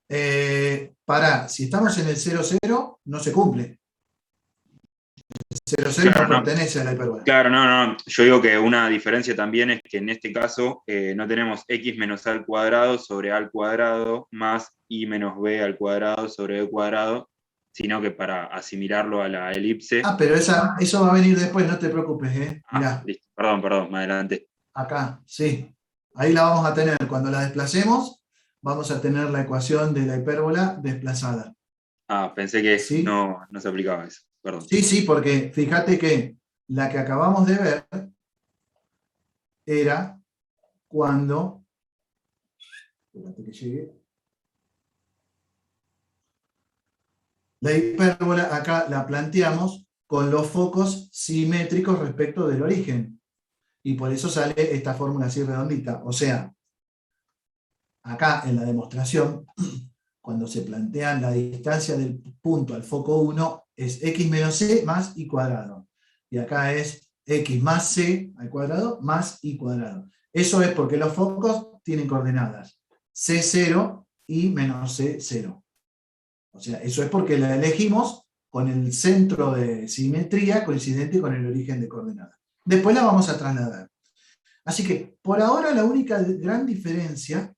Pará, si estamos en el 0, 0, no se cumple. El 0, 0 Claro, no no. pertenece a la hipérbola. Claro, no. Yo digo que una diferencia también es que en este caso no tenemos x menos a al cuadrado sobre a al cuadrado más y menos b al cuadrado sobre b cuadrado, sino que para asimilarlo a la elipse. Ah, pero eso va a venir después, no te preocupes, ¿eh? Mirá, Listo. Perdón, me adelanté. acá, sí. Ahí la vamos a tener. Cuando la desplacemos, vamos a tener la ecuación de la hipérbola desplazada. Pensé que ¿Sí? no se aplicaba eso. Perdón. Sí, sí, porque fíjate que la que acabamos de ver era cuando, espérate que llegue, la hipérbola acá la planteamos con los focos simétricos respecto del origen. Y por eso sale esta fórmula así redondita. O sea, acá en la demostración, cuando se plantea la distancia del punto al foco 1, es x menos c más y cuadrado. Y acá es x más c al cuadrado más y cuadrado. Eso es porque los focos tienen coordenadas c0 y menos c0. O sea, eso es porque la elegimos con el centro de simetría coincidente con el origen de coordenadas. Después la vamos a trasladar. Así que, por ahora, la única gran diferencia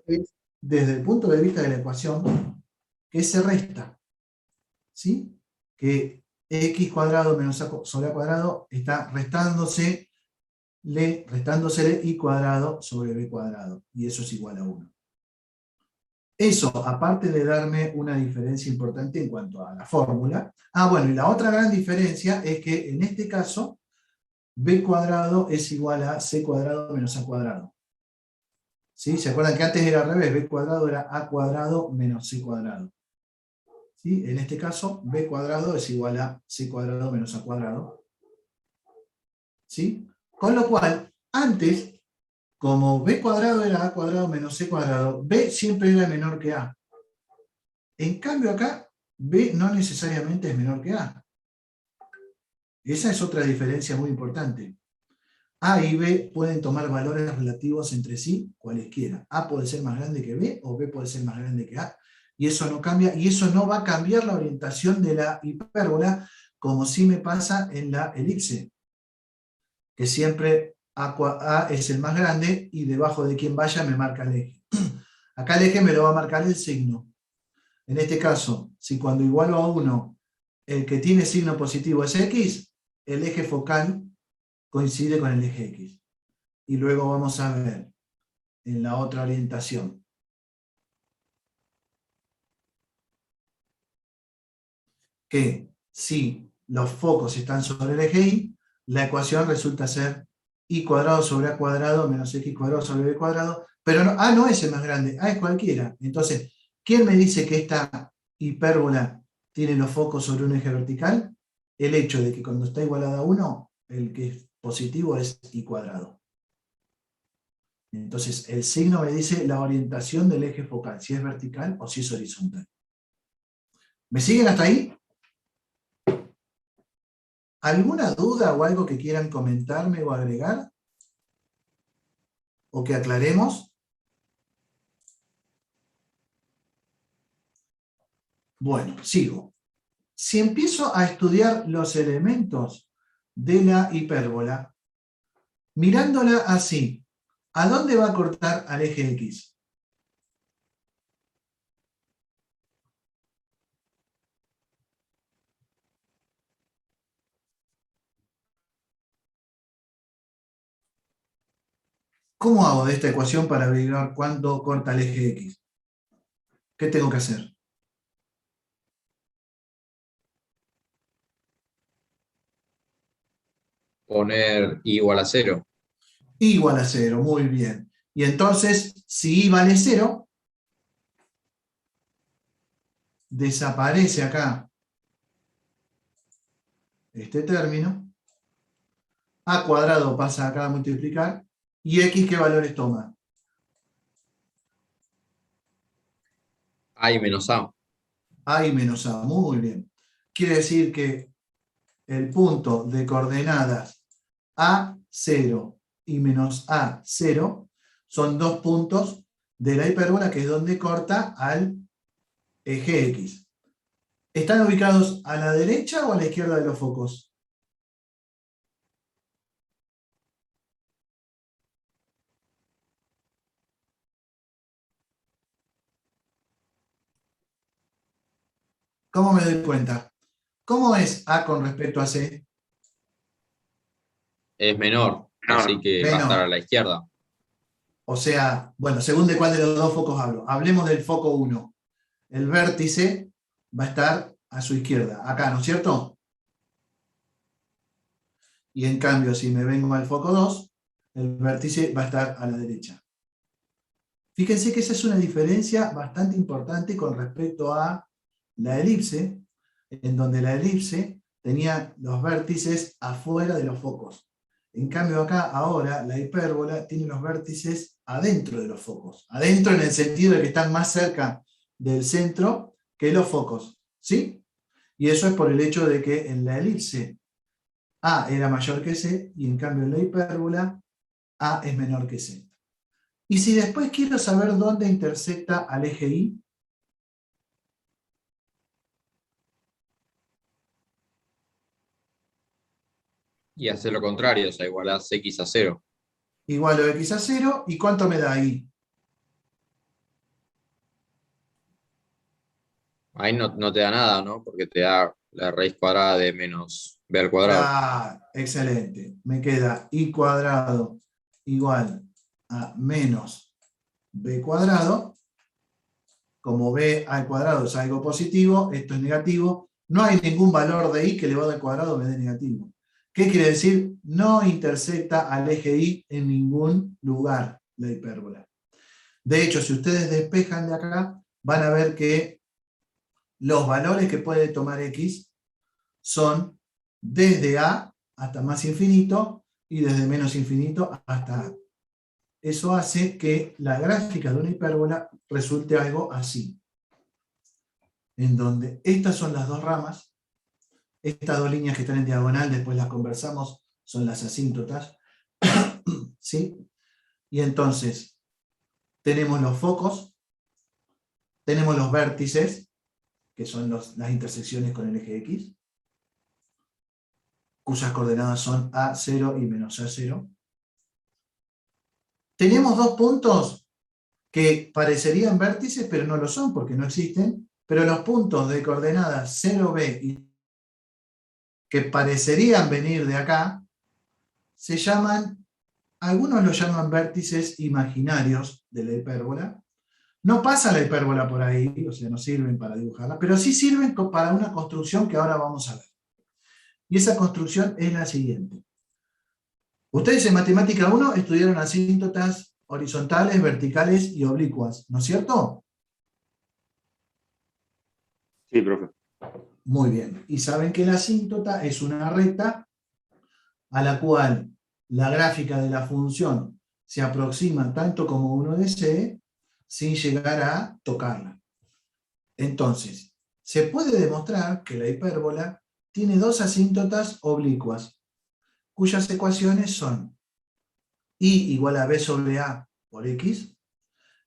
es, desde el punto de vista de la ecuación, que se resta. ¿Sí? Que x cuadrado menos a sobre a cuadrado está restándosele y cuadrado sobre b cuadrado. Y eso es igual a 1. Eso, aparte de darme una diferencia importante en cuanto a la fórmula. Bueno, y la otra gran diferencia es que en este caso, b cuadrado es igual a c cuadrado menos a cuadrado. ¿Sí? ¿Se acuerdan que antes era al revés? B cuadrado era a cuadrado menos c cuadrado. ¿Sí? En este caso, b cuadrado es igual a c cuadrado menos a cuadrado. ¿Sí? Con lo cual, antes, como b cuadrado era a cuadrado menos c cuadrado, b siempre era menor que a. En cambio acá, b no necesariamente es menor que a. Esa es otra diferencia muy importante. A y B pueden tomar valores relativos entre sí, cualesquiera. A puede ser más grande que B o B puede ser más grande que A. Y eso no cambia, y eso no va a cambiar la orientación de la hipérbola, como sí me pasa en la elipse, que siempre A es el más grande y debajo de quien vaya me marca el eje. Acá el eje me lo va a marcar el signo. En este caso, si cuando igualo a 1 el que tiene signo positivo es X, el eje focal coincide con el eje X. Y luego vamos a ver en la otra orientación que si los focos están sobre el eje Y, la ecuación resulta ser y cuadrado sobre a cuadrado menos x cuadrado sobre b cuadrado, pero no, A no es el más grande, A es cualquiera. Entonces, ¿quién me dice que esta hipérbola tiene los focos sobre un eje vertical? El hecho de que cuando está igualada a 1, el que es positivo es y cuadrado. Entonces, el signo me dice la orientación del eje focal, si es vertical o si es horizontal. ¿Me siguen hasta ahí? ¿Alguna duda o algo que quieran comentarme o agregar? ¿O que aclaremos? Bueno, sigo. Si empiezo a estudiar los elementos de la hipérbola, mirándola así, ¿a dónde va a cortar al eje X? ¿Cómo hago de esta ecuación para averiguar cuándo corta el eje X? ¿Qué tengo que hacer? Poner i igual a 0. Igual a 0, muy bien. Y entonces, si y vale 0, desaparece acá este término, a cuadrado pasa acá a multiplicar, y x, ¿qué valores toma? A y menos a. A y menos a, muy bien. Quiere decir que el punto de coordenadas A0 y menos A0 son dos puntos de la hipérbola, que es donde corta al eje X. ¿Están ubicados a la derecha o a la izquierda de los focos? ¿Cómo me doy cuenta? ¿Cómo es A con respecto a C? Es menor, Menor. así que va a estar a Menor. la izquierda. O sea, bueno, según de cuál de los dos focos hablo. Hablemos del foco 1. El vértice va a estar a su izquierda, acá, ¿no es cierto? Y en cambio, si me vengo al foco 2, el vértice va a estar a la derecha. Fíjense que esa es una diferencia bastante importante con respecto a la elipse, en donde la elipse tenía los vértices afuera de los focos. En cambio acá, ahora, la hipérbola tiene los vértices adentro de los focos. Adentro en el sentido de que están más cerca del centro que los focos. ¿Sí? Y eso es por el hecho de que en la elipse A era mayor que C, y en cambio en la hipérbola A es menor que C. Y si después quiero saber dónde intersecta al eje Y, Y hacer lo contrario, o sea, igualás X a 0. igual a X a 0, ¿y cuánto me da Y? Ahí no te da nada, ¿no? Porque te da la raíz cuadrada de menos b al cuadrado. Claro, excelente. Me queda Y cuadrado igual a menos B cuadrado. Como B al cuadrado es algo positivo, esto es negativo, no hay ningún valor de Y que elevado al cuadrado me dé negativo. ¿Qué quiere decir? No intersecta al eje Y en ningún lugar la hipérbola. De hecho, si ustedes despejan de acá, van a ver que los valores que puede tomar X son desde A hasta más infinito y desde menos infinito hasta A. Eso hace que la gráfica de una hipérbola resulte algo así, en donde estas son las dos ramas, estas dos líneas que están en diagonal, después las conversamos, son las asíntotas, ¿sí? Y entonces tenemos los focos, tenemos los vértices, que son las intersecciones con el eje X, cuyas coordenadas son A0 y menos A0. Tenemos dos puntos que parecerían vértices, pero no lo son, porque no existen, pero los puntos de coordenadas 0B y que parecerían venir de acá, se llaman, algunos los llaman vértices imaginarios de la hipérbola. No pasa la hipérbola por ahí, o sea, no sirven para dibujarla, pero sí sirven para una construcción que ahora vamos a ver. Y esa construcción es la siguiente. Ustedes en Matemática 1 estudiaron asíntotas horizontales, verticales y oblicuas, ¿no es cierto? Sí, profe. Muy bien. Y saben que la asíntota es una recta a la cual la gráfica de la función se aproxima tanto como uno desee sin llegar a tocarla. Entonces, se puede demostrar que la hipérbola tiene dos asíntotas oblicuas, cuyas ecuaciones son y igual a b sobre a por x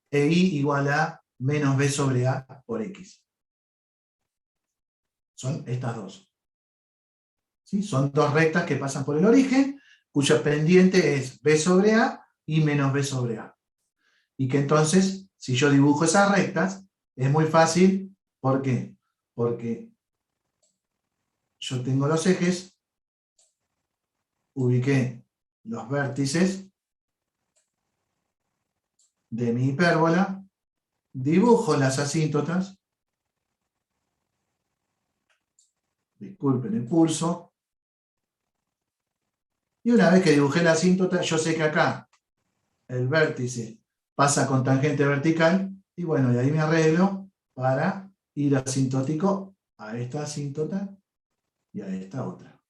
e y igual a menos b sobre a por x. Son estas dos. ¿Sí? Son dos rectas que pasan por el origen, cuya pendiente es b sobre a y menos b sobre a. Y que entonces, si yo dibujo esas rectas, es muy fácil. ¿Por qué? Porque yo tengo los ejes, ubiqué los vértices de mi hipérbola, dibujo las asíntotas, disculpen el pulso, y una vez que dibujé la asíntota, yo sé que acá el vértice pasa con tangente vertical, y bueno, y ahí me arreglo para ir asintótico a esta asíntota y a esta otra.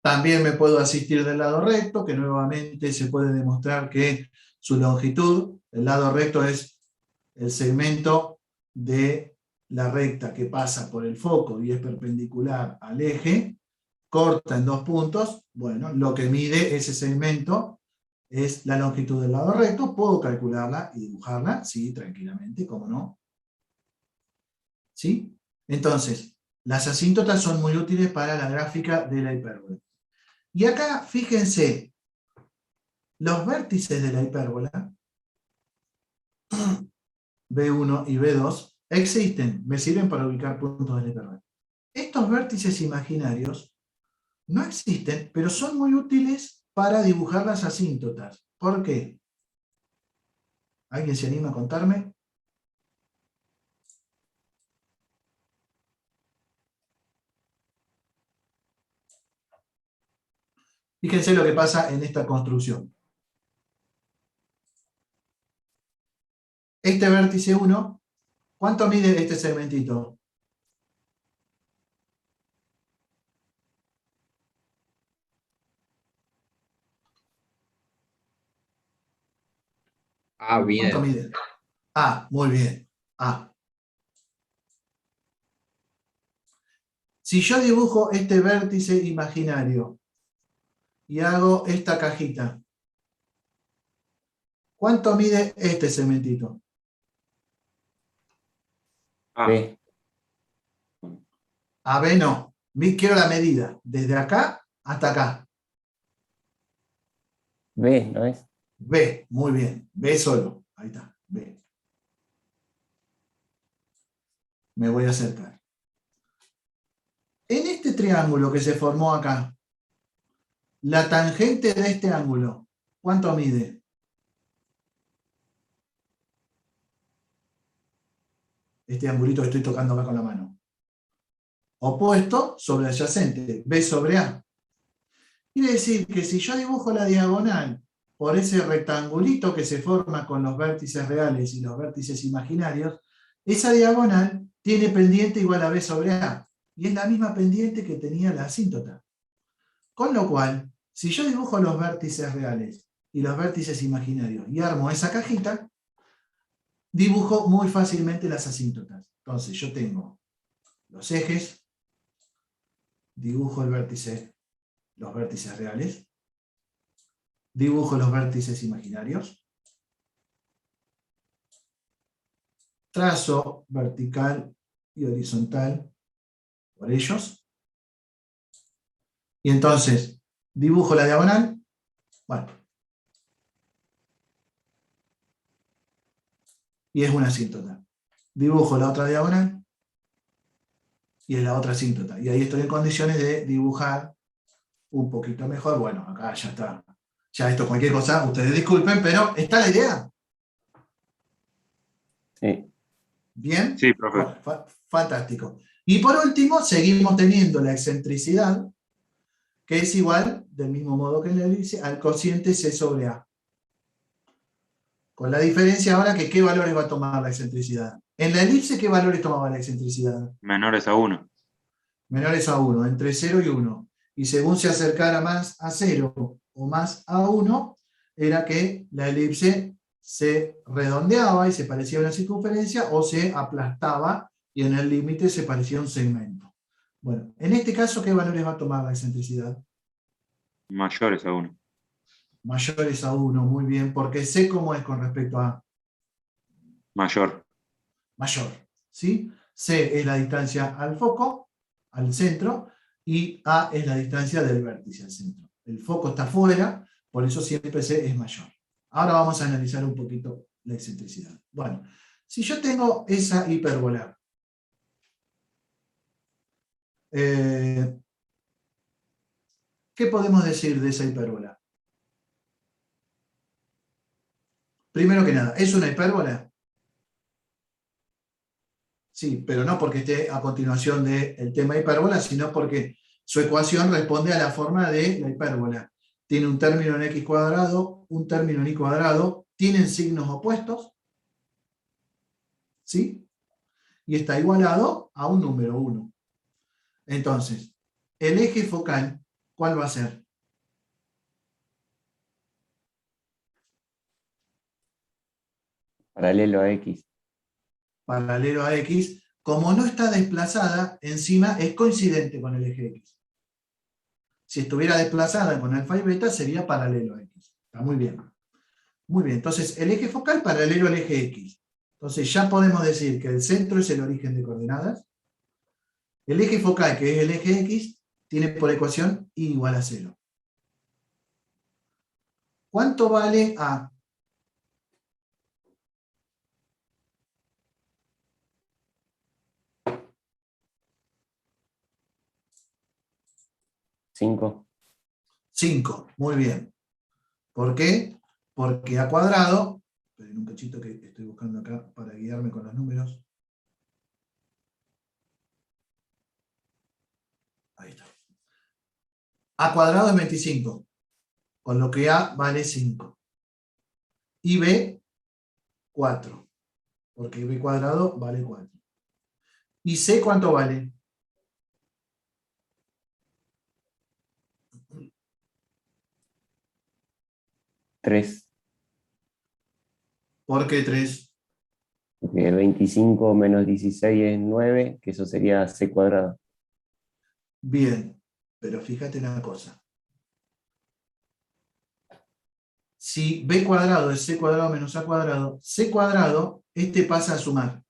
También me puedo asistir del lado recto, que nuevamente se puede demostrar que su longitud, el lado recto es el segmento de la recta que pasa por el foco y es perpendicular al eje, corta en dos puntos, bueno, lo que mide ese segmento es la longitud del lado recto, puedo calcularla y dibujarla, sí, tranquilamente, ¿cómo no? ¿Sí? Entonces, las asíntotas son muy útiles para la gráfica de la hipérbola. Y acá, fíjense, los vértices de la hipérbola, B1 y B2, existen, me sirven para ubicar puntos de la hipérbola. Estos vértices imaginarios no existen, pero son muy útiles para dibujar las asíntotas. ¿Por qué? ¿Alguien se anima a contarme? Fíjense lo que pasa en esta construcción. Este vértice 1, ¿cuánto mide este segmentito? Ah, ¿Cuánto bien. mide? A, muy bien. A. Si yo dibujo este vértice imaginario y hago esta cajita, ¿cuánto mide este segmentito? Ah, B, A, B no. Quiero la medida, desde acá hasta acá. B, ¿no es? B, muy bien. B solo. Ahí está, B. Me voy a acercar. En este triángulo que se formó acá, la tangente de este ángulo, ¿cuánto mide? Este angulito que estoy tocando acá con la mano. Opuesto sobre adyacente, B sobre A. Quiere decir que si yo dibujo la diagonal por ese rectangulito que se forma con los vértices reales y los vértices imaginarios, esa diagonal tiene pendiente igual a B sobre A. Y es la misma pendiente que tenía la asíntota. Con lo cual, si yo dibujo los vértices reales y los vértices imaginarios y armo esa cajita, dibujo muy fácilmente las asíntotas. Entonces yo tengo los ejes, dibujo el vértice, los vértices reales, dibujo los vértices imaginarios, trazo vertical y horizontal por ellos, y entonces dibujo la diagonal, bueno, y es una asíntota. Dibujo la otra diagonal, y es la otra asíntota. Y ahí estoy en condiciones de dibujar un poquito mejor. Bueno, acá ya está. Ya esto, cualquier cosa, ustedes disculpen, pero ¿está la idea? Sí. ¿Bien? sí, profe. Bueno, fantástico. Y por último, seguimos teniendo la excentricidad, que es igual, del mismo modo que en la elipse, al cociente C sobre A. Con la diferencia ahora que ¿qué valores va a tomar la excentricidad? En la elipse, ¿qué valores tomaba la excentricidad? Menores a 1. Menores a 1, entre 0 y 1. Y según se acercara más a 0 o más a 1, era que la elipse se redondeaba y se parecía a una circunferencia, o se aplastaba y en el límite se parecía a un segmento. Bueno, en este caso, ¿qué valores va a tomar la excentricidad? Mayores a 1. Mayores a 1, muy bien, porque C, ¿cómo es con respecto a Mayor. mayor? ¿Sí? C es la distancia al foco, al centro, y A es la distancia del vértice al centro. El foco está fuera, por eso siempre C es mayor. Ahora vamos a analizar un poquito la excentricidad. Bueno, si yo tengo esa hipérbola, ¿qué podemos decir de esa hipérbola? Primero que nada, ¿es una hipérbola? Sí, pero no porque esté a continuación del tema hipérbola, sino porque su ecuación responde a la forma de la hipérbola. Tiene un término en x cuadrado, un término en y cuadrado, tienen signos opuestos, ¿sí? Y está igualado a un número 1. Entonces, el eje focal, ¿cuál va a ser? Paralelo a X. Paralelo a x. Como no está desplazada, encima es coincidente con el eje x. Si estuviera desplazada con alfa y beta, sería paralelo a x. Está muy bien. Muy bien, entonces el eje focal paralelo al eje X. Entonces ya podemos decir que el centro es el origen de coordenadas. El eje focal, que es el eje X, tiene por ecuación y igual a 0. ¿Cuánto vale A? Cinco. 5, muy bien. ¿Por qué? Porque A cuadrado, esperen un cachito que estoy buscando acá para guiarme con los números. Ahí está. A cuadrado es 25, con lo que A vale 5. Y B, 4, porque B cuadrado vale 4. ¿Y C cuánto vale? Tres. ¿Por qué 3? Porque 25 menos 16 es 9, que eso sería C cuadrado. Bien, pero fíjate una cosa. Si B cuadrado es C cuadrado menos A cuadrado, C cuadrado, este pasa a sumar.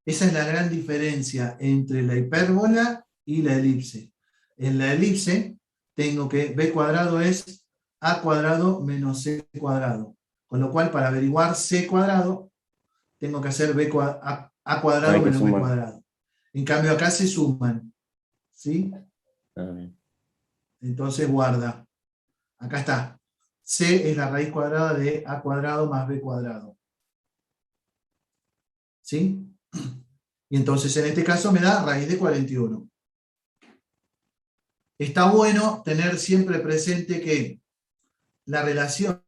Esa es la gran diferencia entre la hipérbola y la elipse. En la elipse tengo que B cuadrado es A cuadrado menos C cuadrado. Con lo cual, para averiguar C cuadrado, tengo que hacer A cuadrado Hay que menos B sumar. cuadrado. En cambio, acá se suman. ¿Sí? Bien. Entonces guarda. Acá está. C es la raíz cuadrada de A cuadrado más B cuadrado. ¿Sí? Y entonces en este caso me da raíz de 41. Está bueno tener siempre presente que la relación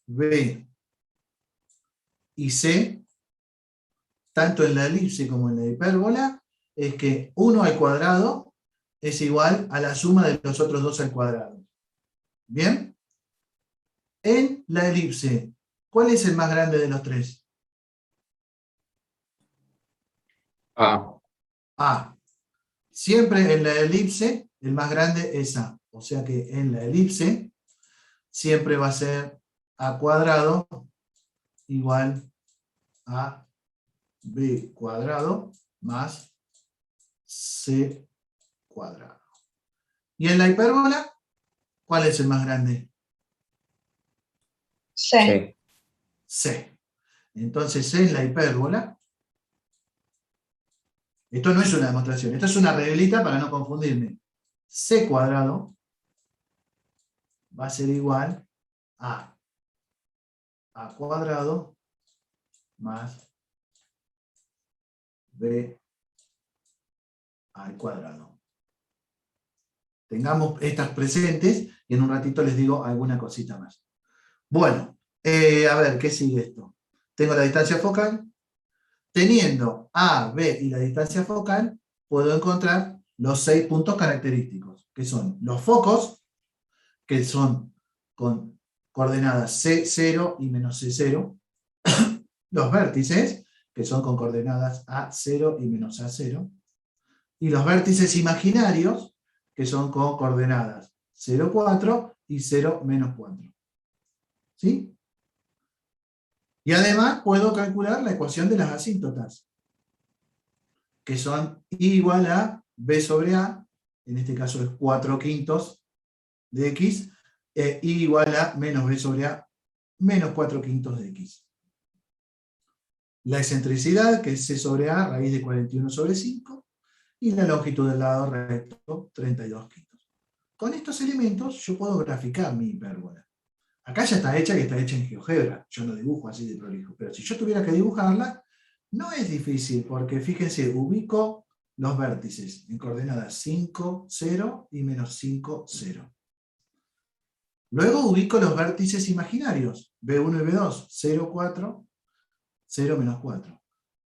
B y C, tanto en la elipse como en la hipérbola, es que 1 al cuadrado es igual a la suma de los otros 2 al cuadrado. ¿Bien? En la elipse, ¿cuál es el más grande de los tres? A. A. Siempre en la elipse, el más grande es A. O sea que en la elipse siempre va a ser A cuadrado igual a B cuadrado más C cuadrado. ¿Y en la hipérbola? ¿Cuál es el más grande? C. Sí. C. Entonces en la hipérbola, esto no es una demostración, esto es una reglita para no confundirme. C cuadrado va a ser igual a A cuadrado más B al cuadrado. Tengamos estas presentes y en un ratito les digo alguna cosita más. Bueno, a ver, ¿qué sigue esto? Tengo la distancia focal. Teniendo A, B y la distancia focal, puedo encontrar los 6 puntos característicos, que son los focos, que son con coordenadas C0 y menos C0, los vértices, que son con coordenadas A0 y menos A0, y los vértices imaginarios, que son con coordenadas 0, 4 y 0, menos 4. ¿Sí? Y además puedo calcular la ecuación de las asíntotas, que son I igual a B sobre A, en este caso es 4/5 de X, I igual a menos B sobre A, menos 4/5 de X. La excentricidad, que es C sobre A, raíz de 41 sobre 5, y la longitud del lado recto, 32/5. Con estos elementos yo puedo graficar mi hipérbola. Acá ya está hecha, que está hecha en GeoGebra. Yo no dibujo así de prolijo. Pero si yo tuviera que dibujarla, no es difícil, porque fíjense, ubico los vértices en coordenadas 5, 0 y menos 5, 0. Luego ubico los vértices imaginarios, B1 y B2, 0, 4, 0, menos 4.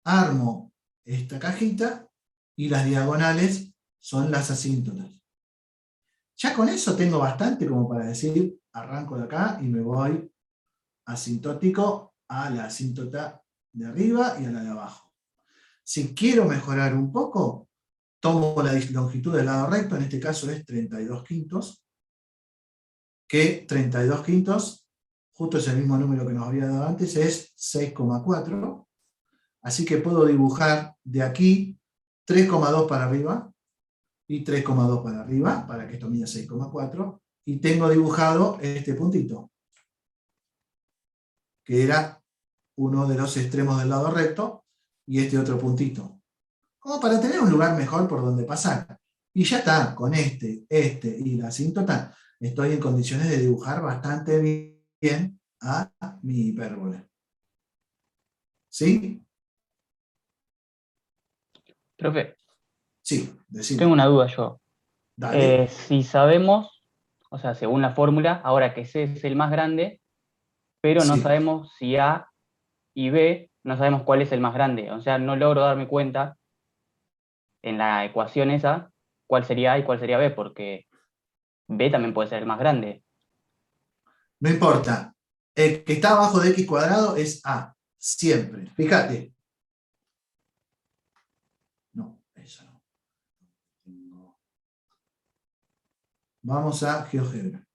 Armo esta cajita y las diagonales son las asíntotas. Ya con eso tengo bastante como para decir, arranco de acá y me voy asintótico a la asíntota de arriba y a la de abajo. Si quiero mejorar un poco, tomo la longitud del lado recto, en este caso es 32 quintos, que 32 quintos, justo es el mismo número que nos había dado antes, es 6,4. Así que puedo dibujar de aquí 3,2 para arriba y 3,2 para arriba, para que esto mida 6,4, y tengo dibujado este puntito, que era uno de los extremos del lado recto, y este otro puntito, como para tener un lugar mejor por donde pasar. Y ya está, con este y la asíntota, estoy en condiciones de dibujar bastante bien a mi hipérbole. ¿Sí? Profe, Sí, decime. tengo una duda yo. Dale. Si sabemos, o sea, según la fórmula, ahora que C es el más grande, pero no Sí. sabemos si A y B, no sabemos cuál es el más grande. O sea, no logro darme cuenta en la ecuación esa cuál sería A y cuál sería B, porque B también puede ser el más grande. No importa. El que está abajo de x cuadrado es A. Siempre. Fíjate. No, eso no. Vamos a GeoGebra.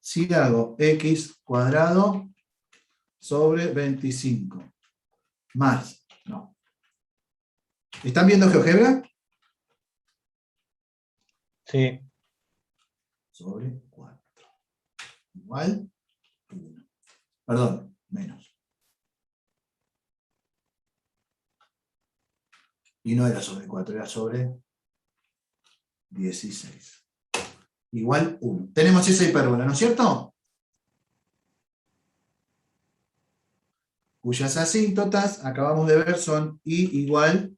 Si hago x cuadrado sobre 25 más, no. ¿Están viendo GeoGebra? Sí. Sobre 4. Igual 1. Perdón, menos. Y no era sobre 4, era sobre 16. Igual 1. Tenemos esa hipérbola, ¿no es cierto? Cuyas asíntotas, acabamos de ver, son I igual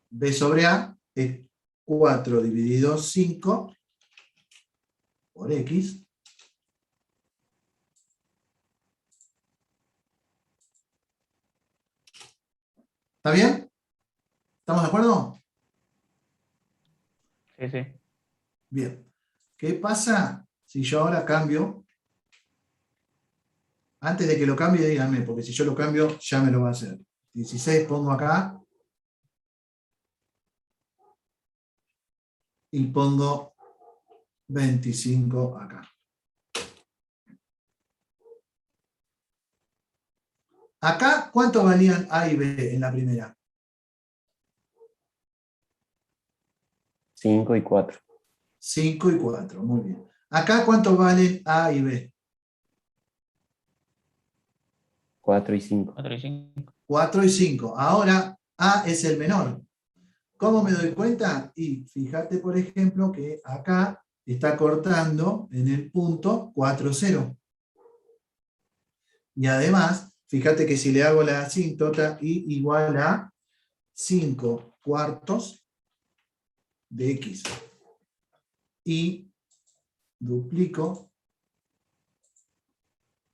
B sobre A, es 4 dividido 5 por X. ¿Está bien? ¿Estamos de acuerdo? Sí, sí. Bien. ¿Qué pasa si yo ahora cambio? Antes de que lo cambie, díganme, porque si yo lo cambio, ya me lo va a hacer. 16 pongo acá. Y pongo 25 acá. Acá, ¿cuánto valían A y B en la primera? 5 y 4. 5 y 4, muy bien. Acá, ¿cuánto valen A y B? 4 y 5. 4 y 5. 4 y 5. Ahora, A es el menor. ¿Cómo me doy cuenta? Y fíjate, por ejemplo, que acá está cortando en el punto 4, 0. Y además, fíjate que si le hago la asíntota I igual a 5 cuartos de X. Y duplico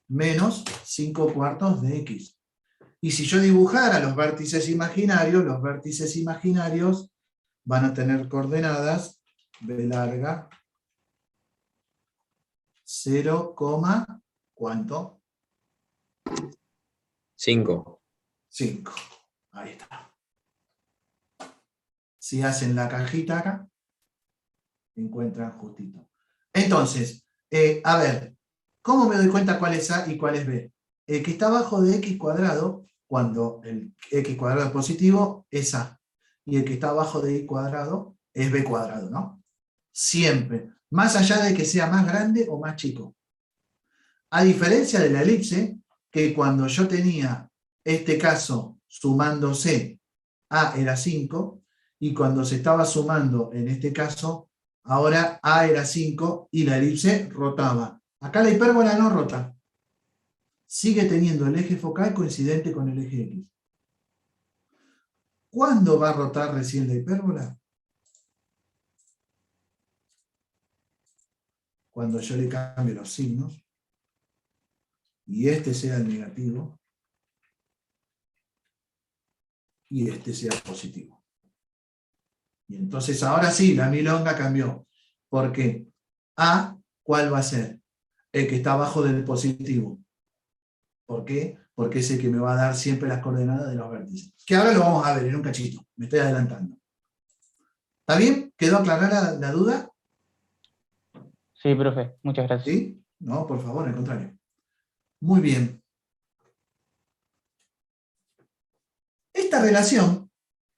menos 5 cuartos de X. Y si yo dibujara los vértices imaginarios van a tener coordenadas B larga 0, ¿cuánto? 5. 5. Ahí está. Si hacen la cajita acá, encuentran justito. Entonces, a ver, ¿cómo me doy cuenta cuál es A y cuál es B? El que está abajo de x cuadrado, cuando el x cuadrado es positivo, es A. Y el que está abajo de y cuadrado es B cuadrado, ¿no? Siempre. Más allá de que sea más grande o más chico. A diferencia de la elipse, que cuando yo tenía este caso sumándose, A era 5, y cuando se estaba sumando en este caso, ahora A era 5 y la elipse rotaba. Acá la hipérbola no rota. Sigue teniendo el eje focal coincidente con el eje X. ¿Cuándo va a rotar recién la hipérbola? Cuando yo le cambie los signos y este sea el negativo y este sea positivo. Y entonces ahora sí, la milonga cambió. Porque A, ¿cuál va a ser? El que está abajo del positivo. ¿Por qué? Porque es el que me va a dar siempre las coordenadas de los vértices. Que ahora lo vamos a ver en un cachito. Me estoy adelantando. ¿Está bien? ¿Quedó aclarada la duda? Sí, profe, muchas gracias. ¿Sí? No, por favor, al contrario. Muy bien. Esta relación,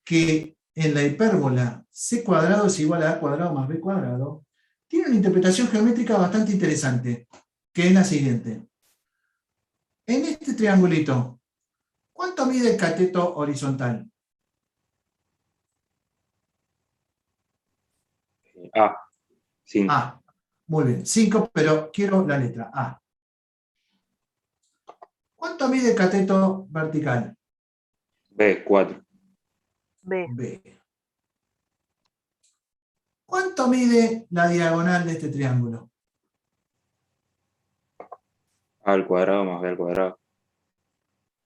que en la hipérbola c cuadrado es igual a a cuadrado más b cuadrado, tiene una interpretación geométrica bastante interesante, que es la siguiente. En este triangulito, ¿cuánto mide el cateto horizontal? A, 5. A. Muy bien, 5, pero quiero la letra A. ¿Cuánto mide el cateto vertical? B, 4. B. B. ¿Cuánto mide la diagonal de este triángulo? A al cuadrado más B al cuadrado.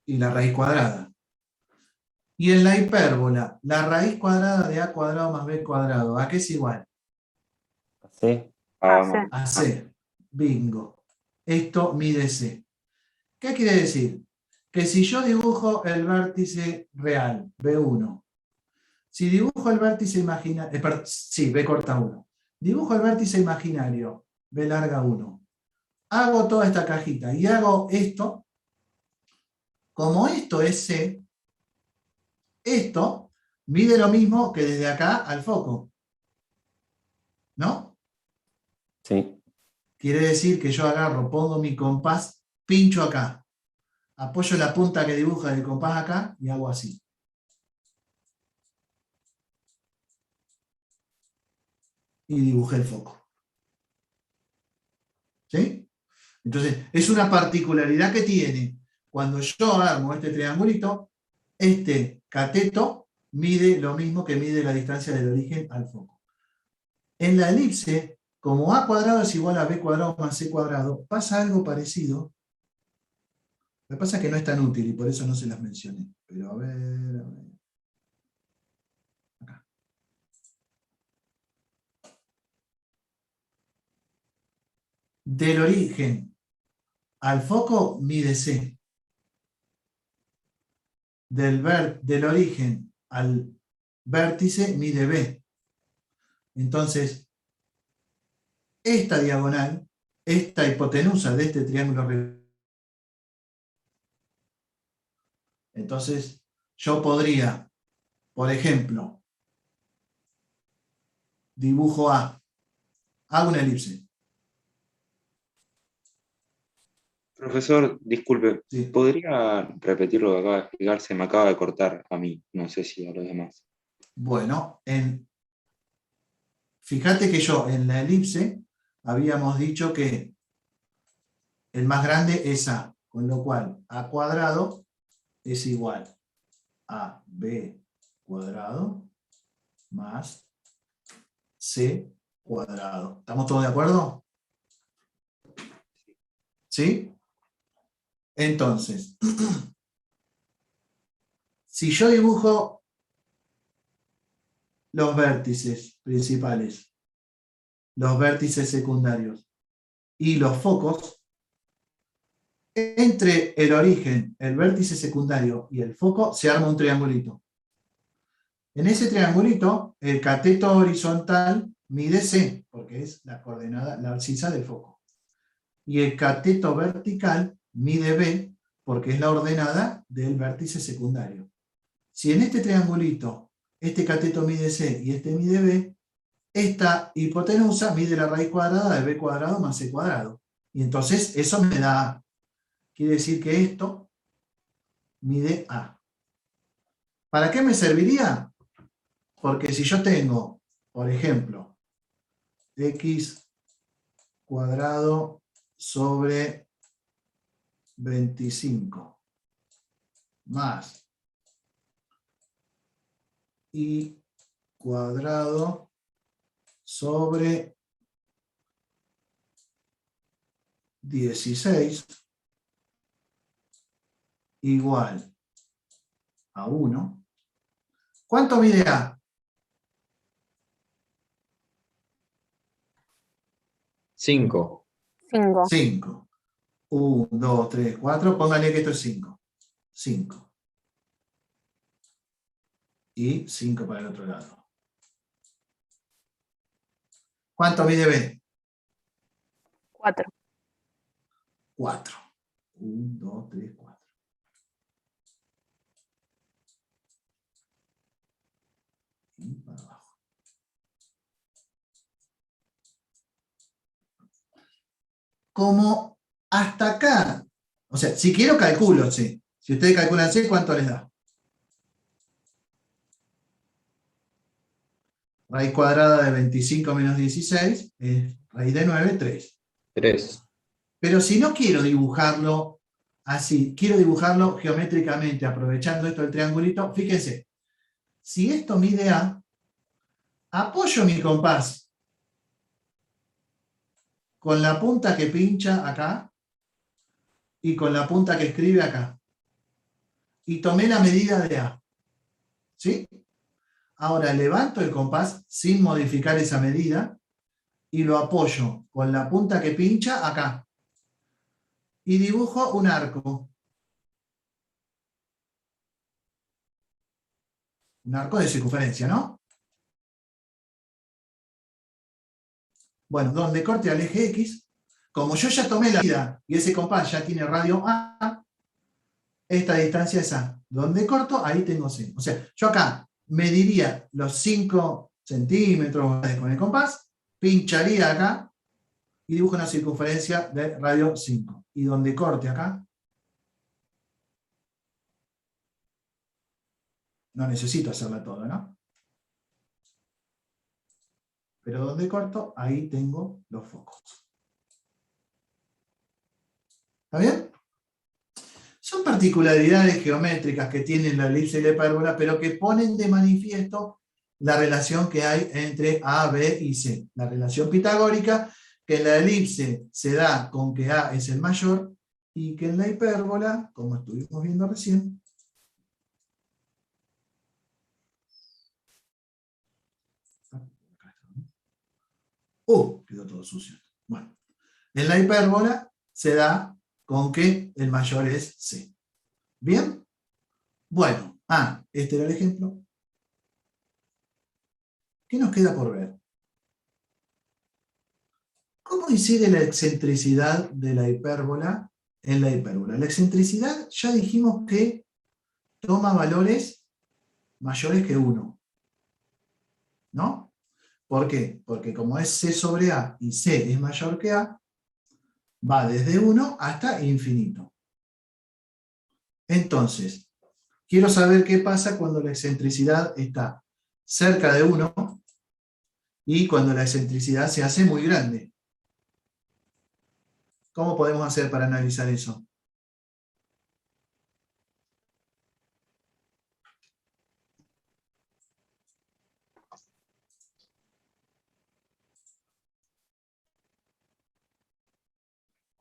Y la raíz cuadrada. Y en la hipérbola, la raíz cuadrada de a cuadrado más b cuadrado, ¿a qué es igual? C. A AC. más. A c. Bingo. Esto mide c. ¿Qué quiere decir? Que si yo dibujo el vértice real, B1, si dibujo el vértice imaginario, sí, B corta 1, dibujo el vértice imaginario, B larga 1, hago toda esta cajita y hago esto, como esto es C, esto mide lo mismo que desde acá al foco, ¿no? Sí. Quiere decir que yo agarro, pongo mi compás, pincho acá, apoyo la punta que dibuja el compás acá y hago así. Y dibujé el foco. ¿Sí? Entonces, es una particularidad que tiene. Cuando yo armo este triangulito, este cateto mide lo mismo que mide la distancia del origen al foco. En la elipse, como a cuadrado es igual a b cuadrado más c cuadrado, pasa algo parecido. Lo que pasa es que no es tan útil y por eso no se las mencioné. Pero a ver. Acá. Del origen al foco mide c. Del origen al vértice mide b. Entonces, esta diagonal, esta hipotenusa de este triángulo rectángulo. Entonces, yo podría, por ejemplo, dibujo A, hago una elipse. Profesor, disculpe, ¿Sí? ¿podría repetir lo que acaba de explicar? Se me acaba de cortar a mí, no sé si a los demás. Bueno, fíjate que yo en la elipse habíamos dicho que el más grande es A, con lo cual A cuadrado es igual a B cuadrado más C cuadrado. ¿Estamos todos de acuerdo? ¿Sí? Entonces, si yo dibujo los vértices principales, los vértices secundarios y los focos, entre el origen, el vértice secundario y el foco se arma un triangulito. En ese triangulito, el cateto horizontal mide C, porque es la coordenada, la abscisa del foco. Y el cateto vertical mide B, porque es la ordenada del vértice secundario. Si en este triangulito este cateto mide C y este mide B, esta hipotenusa mide la raíz cuadrada de B cuadrado más C cuadrado. Y entonces eso me da A. Quiere decir que esto mide A. ¿Para qué me serviría? Porque si yo tengo, por ejemplo, x cuadrado sobre 25 más y cuadrado sobre 16 igual a 1. ¿Cuánto mide A? 5. 5. 5. 1, 2, 3, 4. Póngale que esto es 5. 5. Y 5 para el otro lado. ¿Cuánto mide B? 4. 4. 1, 2, 3, 4. Y para abajo. Como hasta acá, o sea, si quiero calculo C. Si ustedes calculan C, ¿cuánto les da? Raíz cuadrada de 25 menos 16 es raíz de 9, 3. 3. Pero si no quiero dibujarlo así, quiero dibujarlo geométricamente, aprovechando esto del triangulito, fíjense, si esto mide A, apoyo mi compás con la punta que pincha acá y con la punta que escribe acá. Y tomé la medida de A. ¿Sí? Ahora levanto el compás sin modificar esa medida y lo apoyo con la punta que pincha acá. Y dibujo un arco. Un arco de circunferencia, ¿no? Bueno, donde corte al eje X, como yo ya tomé la medida y ese compás ya tiene radio A, esta distancia es A. Donde corto, ahí tengo C. O sea, yo acá mediría los 5 centímetros con el compás, pincharía acá y dibujo una circunferencia de radio 5. Y donde corte acá, no necesito hacerla toda, ¿no? Pero donde corto, ahí tengo los focos. ¿Está bien? Son particularidades geométricas que tienen la elipse y la hipérbola, pero que ponen de manifiesto la relación que hay entre A, B y C. La relación pitagórica, que en la elipse se da con que A es el mayor, y que en la hipérbola, como estuvimos viendo recién, quedó todo sucio. Bueno, en la hipérbola se da con que el mayor es C. ¿Bien? Bueno, este era el ejemplo. ¿Qué nos queda por ver? ¿Cómo incide la excentricidad de la hipérbola en la hipérbola? La excentricidad ya dijimos que toma valores mayores que 1. ¿No? ¿Por qué? Porque como es C sobre A y C es mayor que A, va desde 1 hasta infinito. Entonces, quiero saber qué pasa cuando la excentricidad está cerca de 1 y cuando la excentricidad se hace muy grande. ¿Cómo podemos hacer para analizar eso?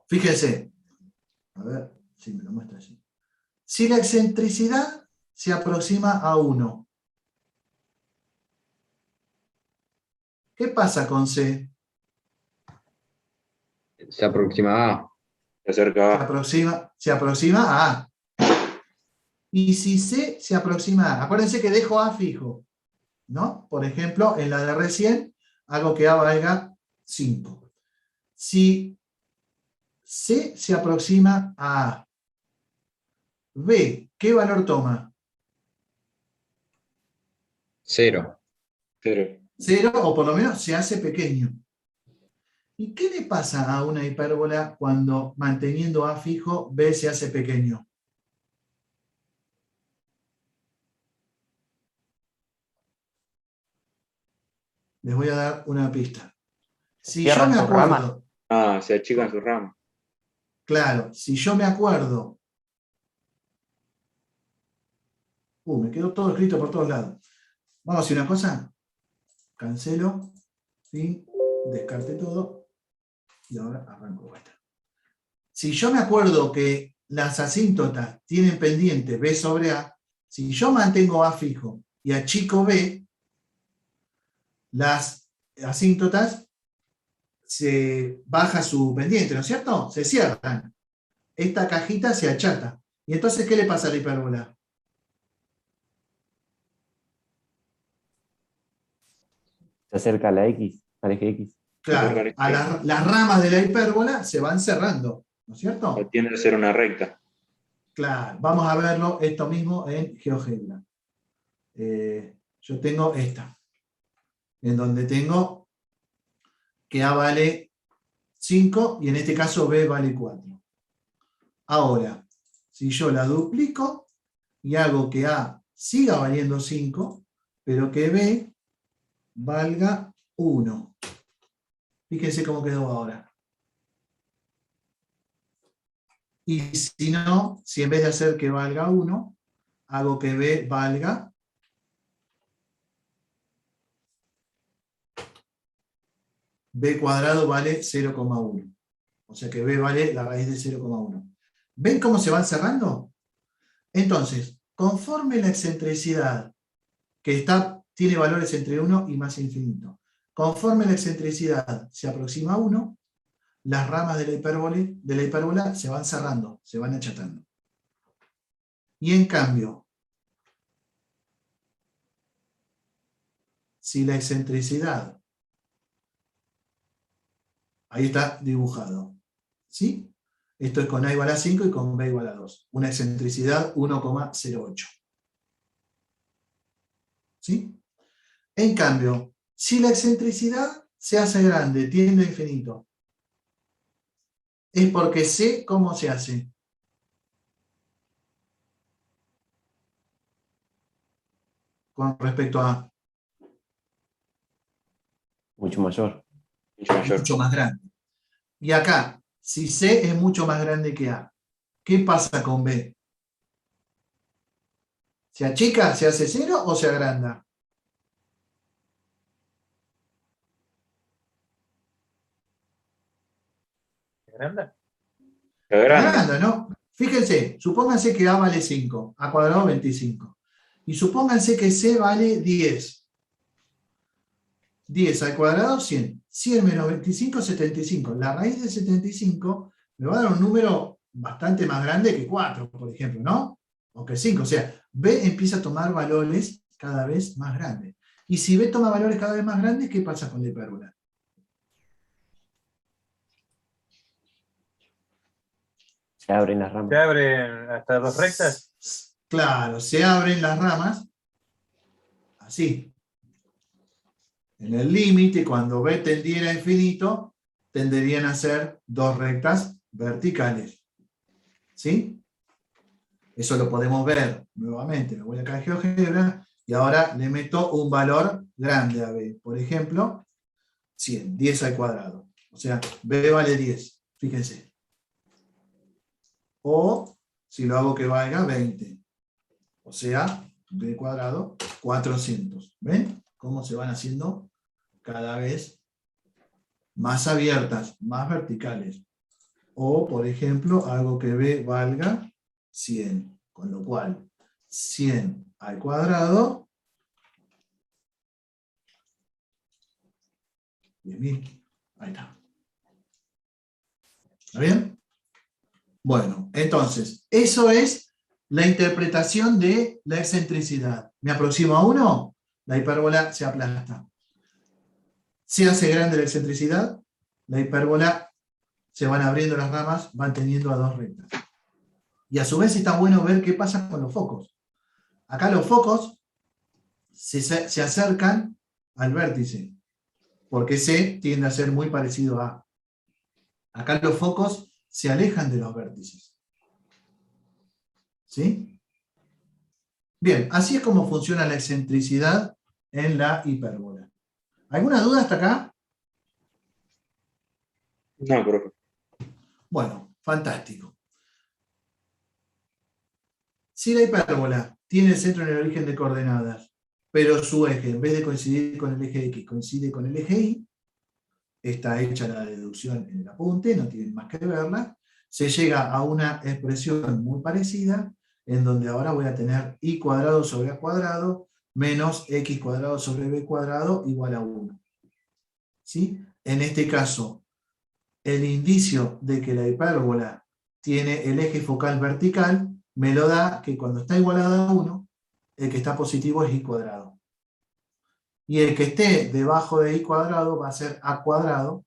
Fíjense, a ver si me lo muestra allí. Si la excentricidad se aproxima a 1, ¿qué pasa con C? Se aproxima a. Se acerca Se A. aproxima a A. Y si C se aproxima a A, acuérdense que dejo A fijo, ¿no? Por ejemplo, en la de recién, hago que A valga 5. Si C se aproxima a A, B, ¿qué valor toma? 0. 0. 0, o por lo menos se hace pequeño. ¿Y qué le pasa a una hipérbola cuando, manteniendo A fijo, B se hace pequeño? Les voy a dar una pista. Si yo Cierran me sus ramas. acuerdo, Se achican sus ramas. claro, si yo me acuerdo, me quedó todo escrito por todos lados. Vamos a hacer una cosa, cancelo, ¿sí? Descarte todo, y ahora arranco vuelta. Si yo me acuerdo que las asíntotas tienen pendiente B sobre A, si yo mantengo A fijo y achico B, las asíntotas se baja su pendiente, ¿no es cierto? Se cierran. Esta cajita se achata. ¿Y entonces qué le pasa a la hipérbola? Se acerca a la X, al eje X. Claro, las ramas de la hipérbola se van cerrando, ¿no es cierto? Tiende a ser una recta. Claro, vamos a verlo esto mismo en GeoGebra. Yo tengo esta, en donde tengo que A vale 5 y en este caso B vale 4. Ahora, si yo la duplico y hago que A siga valiendo 5, pero que B valga 1. Fíjense cómo quedó ahora. Y si no, si en vez de hacer que valga 1, hago que B valga B cuadrado vale 0,1. O sea que B vale la raíz de 0,1. ¿Ven cómo se van cerrando? Entonces, conforme la excentricidad, que tiene valores entre 1 y más infinito, conforme la excentricidad se aproxima a 1, las ramas de la hipérbola se van cerrando, se van achatando. Y en cambio, si la excentricidad, ahí está dibujado, ¿sí? Esto es con A igual a 5 y con B igual a 2. Una excentricidad 1,08. ¿Sí? En cambio, si la excentricidad se hace grande, tiende a infinito, es porque sé cómo se hace. Con respecto a Mucho mayor. mucho más grande. Y acá, si C es mucho más grande que A, ¿qué pasa con B? ¿Se achica, se hace 0 o se agranda? ¿Agranda? Lo grande. Agranda, ¿no? Fíjense, supónganse que A vale 5, A cuadrado 25. Y supónganse que C vale 10. 10 al cuadrado, 100. 100 menos 25, 75. La raíz de 75 me va a dar un número bastante más grande que 4, por ejemplo, ¿no? O que 5. O sea, B empieza a tomar valores cada vez más grandes. Y si B toma valores cada vez más grandes, ¿qué pasa con la hipérbola? Se abren las ramas. ¿Se abren hasta 2 rectas? Claro, se abren las ramas así. En el límite, cuando B tendiera a infinito, tenderían a ser 2 rectas verticales. ¿Sí? Eso lo podemos ver nuevamente. Me voy acá a GeoGebra y ahora le meto un valor grande a B. Por ejemplo, 100, 10 al cuadrado. O sea, B vale 10. Fíjense. O si lo hago que valga 20. O sea, B cuadrado 400. ¿Ven cómo se van haciendo cada vez más abiertas, más verticales? O, por ejemplo, hago que B valga 100. Con lo cual, 100 al cuadrado, 10.000. Ahí está. ¿Está bien? Bueno, entonces, eso es la interpretación de la excentricidad. Me aproximo a 1, la hipérbola se aplasta. Se hace grande la excentricidad, la hipérbola se van abriendo las ramas, van teniendo a 2 rectas. Y a su vez está bueno ver qué pasa con los focos. Acá los focos se acercan al vértice, porque C tiende a ser muy parecido a A. Acá los focos se alejan de los vértices. ¿Sí? Bien, así es como funciona la excentricidad en la hipérbola. ¿Alguna duda hasta acá? No, profe. Bueno, fantástico. Si la hipérbola tiene el centro en el origen de coordenadas, pero su eje, en vez de coincidir con el eje X, coincide con el eje Y, está hecha la deducción en el apunte, no tienen más que verla, se llega a una expresión muy parecida, en donde ahora voy a tener y cuadrado sobre a cuadrado menos x cuadrado sobre b cuadrado igual a 1. ¿Sí? en este caso, el indicio de que la hipérbola tiene el eje focal vertical, me lo da que cuando está igualada a 1, el que está positivo es i cuadrado. Y el que esté debajo de i cuadrado va a ser a cuadrado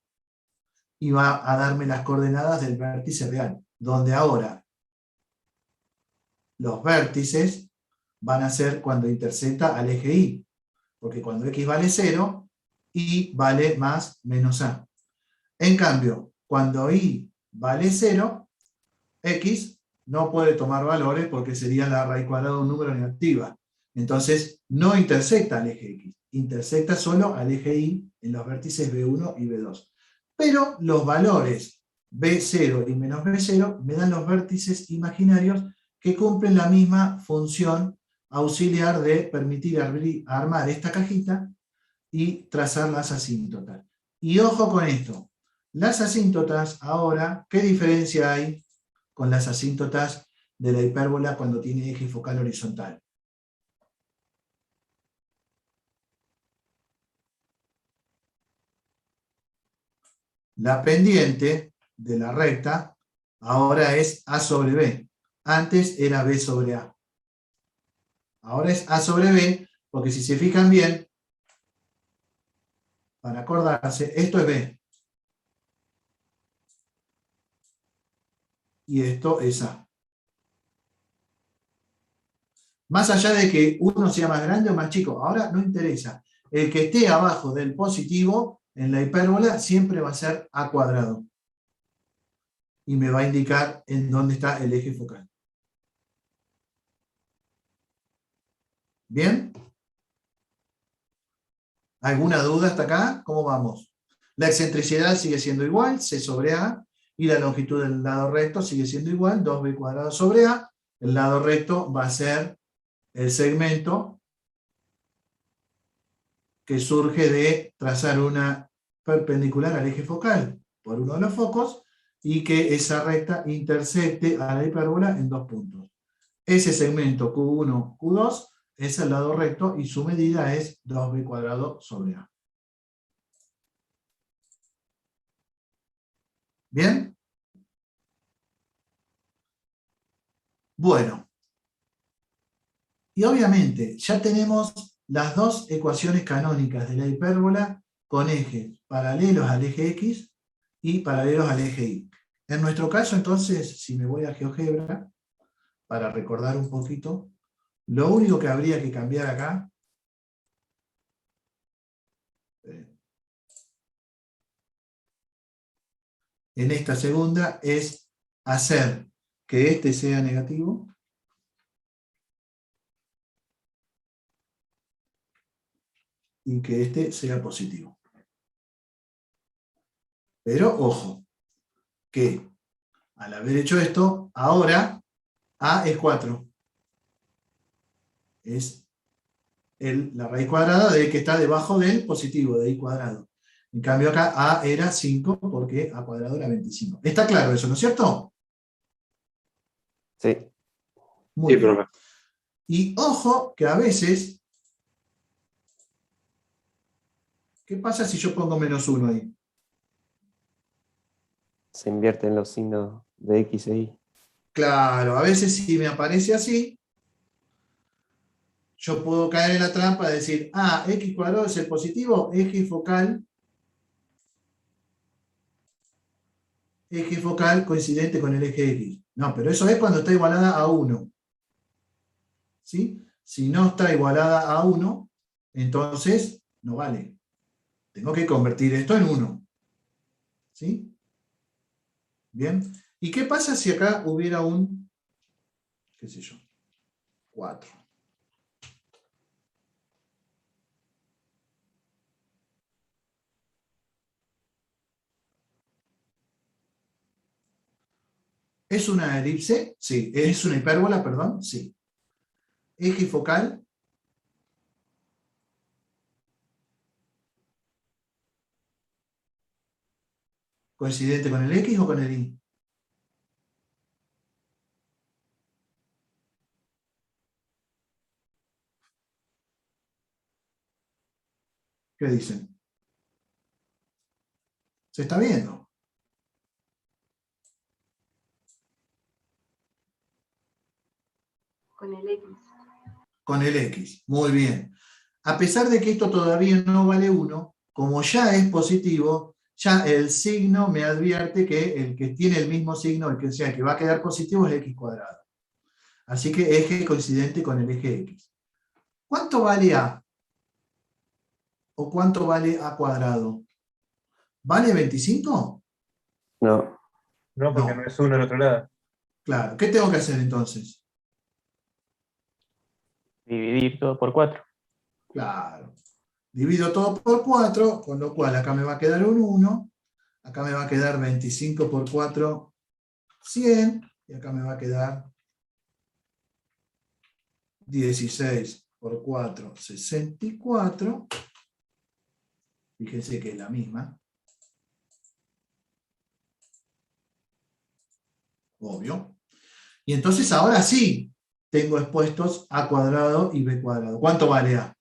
y va a darme las coordenadas del vértice real, donde ahora los vértices van a ser cuando intersecta al eje y, porque cuando x vale 0, y vale más menos a. En cambio, cuando y vale 0, x no puede tomar valores porque sería la raíz cuadrada de un número negativa. Entonces, no intersecta al eje x, intersecta solo al eje y en los vértices b1 y b2. Pero los valores b0 y menos b0 me dan los vértices imaginarios que cumplen la misma función auxiliar de permitir armar esta cajita y trazar las asíntotas. Y ojo con esto, las asíntotas ahora, ¿qué diferencia hay con las asíntotas de la hipérbola cuando tiene eje focal horizontal? La pendiente de la recta ahora es A sobre B. Antes era B sobre A. Ahora es A sobre B, porque si se fijan bien, para acordarse, esto es B. Y esto es A. Más allá de que uno sea más grande o más chico, ahora no interesa. El que esté abajo del positivo en la hipérbola siempre va a ser A cuadrado. Y me va a indicar en dónde está el eje focal. ¿Bien? ¿Alguna duda hasta acá? ¿Cómo vamos? La excentricidad sigue siendo igual, C sobre A, y la longitud del lado recto sigue siendo igual, 2b cuadrado sobre A. El lado recto va a ser el segmento que surge de trazar una perpendicular al eje focal por uno de los focos, y que esa recta intersecte a la hipérbola en dos puntos. Ese segmento Q1, Q2 es el lado recto y su medida es 2b cuadrado sobre A. ¿Bien? Bueno. Y obviamente ya tenemos las dos ecuaciones canónicas de la hipérbola con ejes paralelos al eje X y paralelos al eje Y. En nuestro caso, entonces, si me voy a GeoGebra, para recordar un poquito, lo único que habría que cambiar acá en esta segunda es hacer que este sea negativo y que este sea positivo. Pero ojo, que al haber hecho esto, ahora A es 4. Es la raíz cuadrada de que está debajo del positivo, de i cuadrado. En cambio acá A era 5 porque A cuadrado era 25. ¿Está claro eso, no es cierto? Sí. Muy Sí, bien. profe. Y ojo que a veces, ¿qué pasa si yo pongo -1 ahí? Se invierten los signos de X e Y. Claro, a veces si me aparece así, yo puedo caer en la trampa de decir, ah, x cuadrado es el positivo, eje focal coincidente con el eje X. No, pero eso es cuando está igualada a 1. ¿Sí? Si no está igualada a 1, entonces no vale. Tengo que convertir esto en 1. ¿Sí? Bien. ¿Y qué pasa si acá hubiera un, qué sé yo, 4? ¿Es una elipse? Sí. ¿Es una hipérbola? Perdón. Sí. Eje focal. ¿Coincidente con el X o con el Y? ¿Qué dicen? ¿Se está viendo? Con el X. Con el X. Muy bien. A pesar de que esto todavía no vale 1, como ya es positivo, ya el signo me advierte que el que tiene el mismo signo, el que sea que va a quedar positivo, es x cuadrado. Así que eje coincidente con el eje x. ¿Cuánto vale a? ¿O cuánto vale a cuadrado? ¿Vale 25? No, No, porque No. no es uno al otro lado. Claro. ¿Qué tengo que hacer entonces? Dividir todo por 4. Claro. Divido todo por 4, con lo cual acá me va a quedar un 1, acá me va a quedar 25 por 4, 100, y acá me va a quedar 16 por 4, 64. Fíjense que es la misma. Obvio. Y entonces ahora sí tengo expuestos a cuadrado y b cuadrado. ¿Cuánto vale a?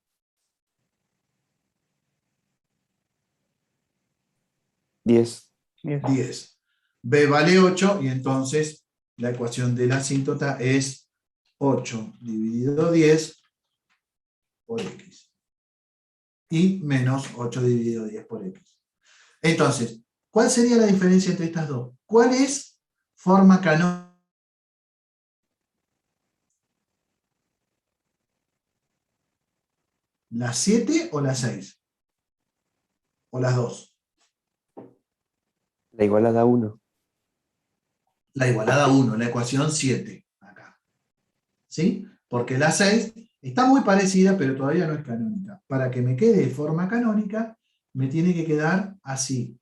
10. 10. B vale 8 y entonces la ecuación de la asíntota es 8 dividido 10 por x. Y menos 8 dividido 10 por x. Entonces, ¿cuál sería la diferencia entre estas dos? ¿Cuál es forma canónica? ¿La 7 o la 6? ¿O las dos? La igualada 1. La igualada 1, la ecuación 7. Acá. ¿Sí? Porque la 6 está muy parecida, pero todavía no es canónica. Para que me quede de forma canónica, me tiene que quedar así.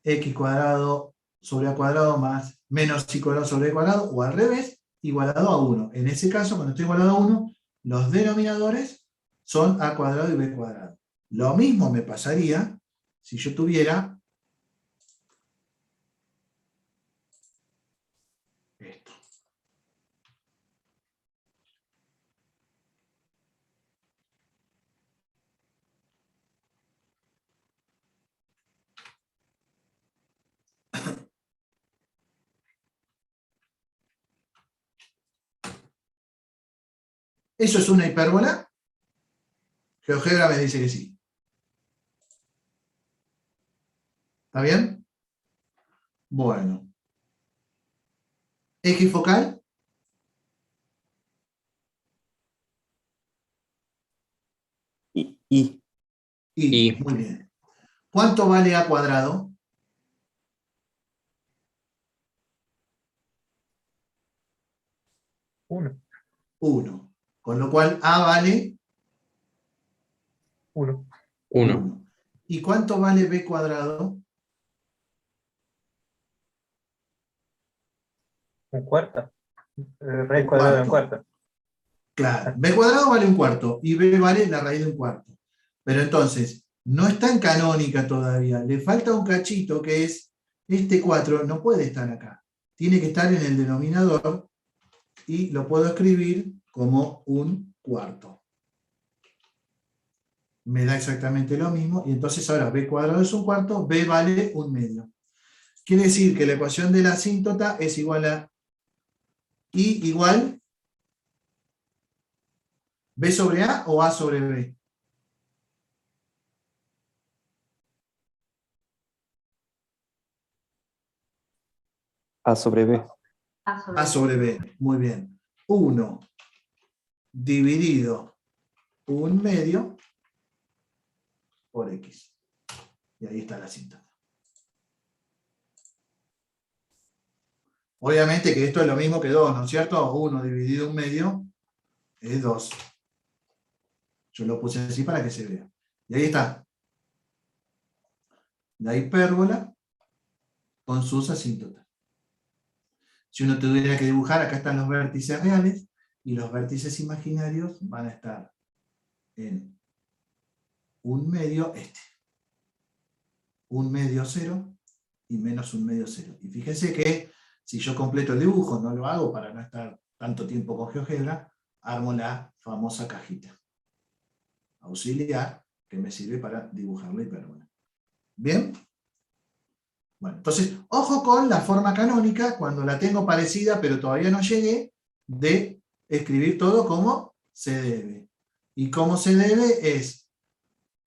X cuadrado sobre a cuadrado más menos y cuadrado sobre a cuadrado, o al revés, igualado a 1. En ese caso, cuando estoy igualado a 1, los denominadores son a cuadrado y b cuadrado. Lo mismo me pasaría si yo tuviera esto. ¿Eso es una hipérbola? GeoGebra me dice que sí. ¿Está bien? Bueno. ¿Eje focal? Y Y, Y muy bien. ¿Cuánto vale a cuadrado? 1. 1. Con lo cual a vale 1. 1. 1. ¿Y cuánto vale b cuadrado? Un cuarto. Raíz Un cuadrada de un cuarto. cuarto. Claro. B cuadrado vale un cuarto y b vale la raíz de un cuarto. Pero entonces, no está en canónica todavía. Le falta un cachito que es este 4, no puede estar acá. Tiene que estar en el denominador y lo puedo escribir como un cuarto. Me da exactamente lo mismo, y entonces ahora b cuadrado es un cuarto, b vale un medio. Quiere decir que la ecuación de la asíntota es igual a I igual b sobre a o a sobre b. A sobre B. A sobre b, muy bien. 1 dividido un medio por x. Y ahí está la asíntota. Obviamente que esto es lo mismo que 2, ¿no es cierto? 1 dividido un medio es 2. Yo lo puse así para que se vea. Y ahí está. La hipérbola con sus asíntotas. Si uno tuviera que dibujar, acá están los vértices reales y los vértices imaginarios van a estar en un medio este. Un medio 0 y menos un medio 0. Y fíjense que si yo completo el dibujo, no lo hago para no estar tanto tiempo con GeoGebra, armo la famosa cajita auxiliar que me sirve para dibujar la hipérbola. ¿Bien? Bueno, entonces, ojo con la forma canónica, cuando la tengo parecida, pero todavía no llegué, de escribir todo como se debe. Y como se debe es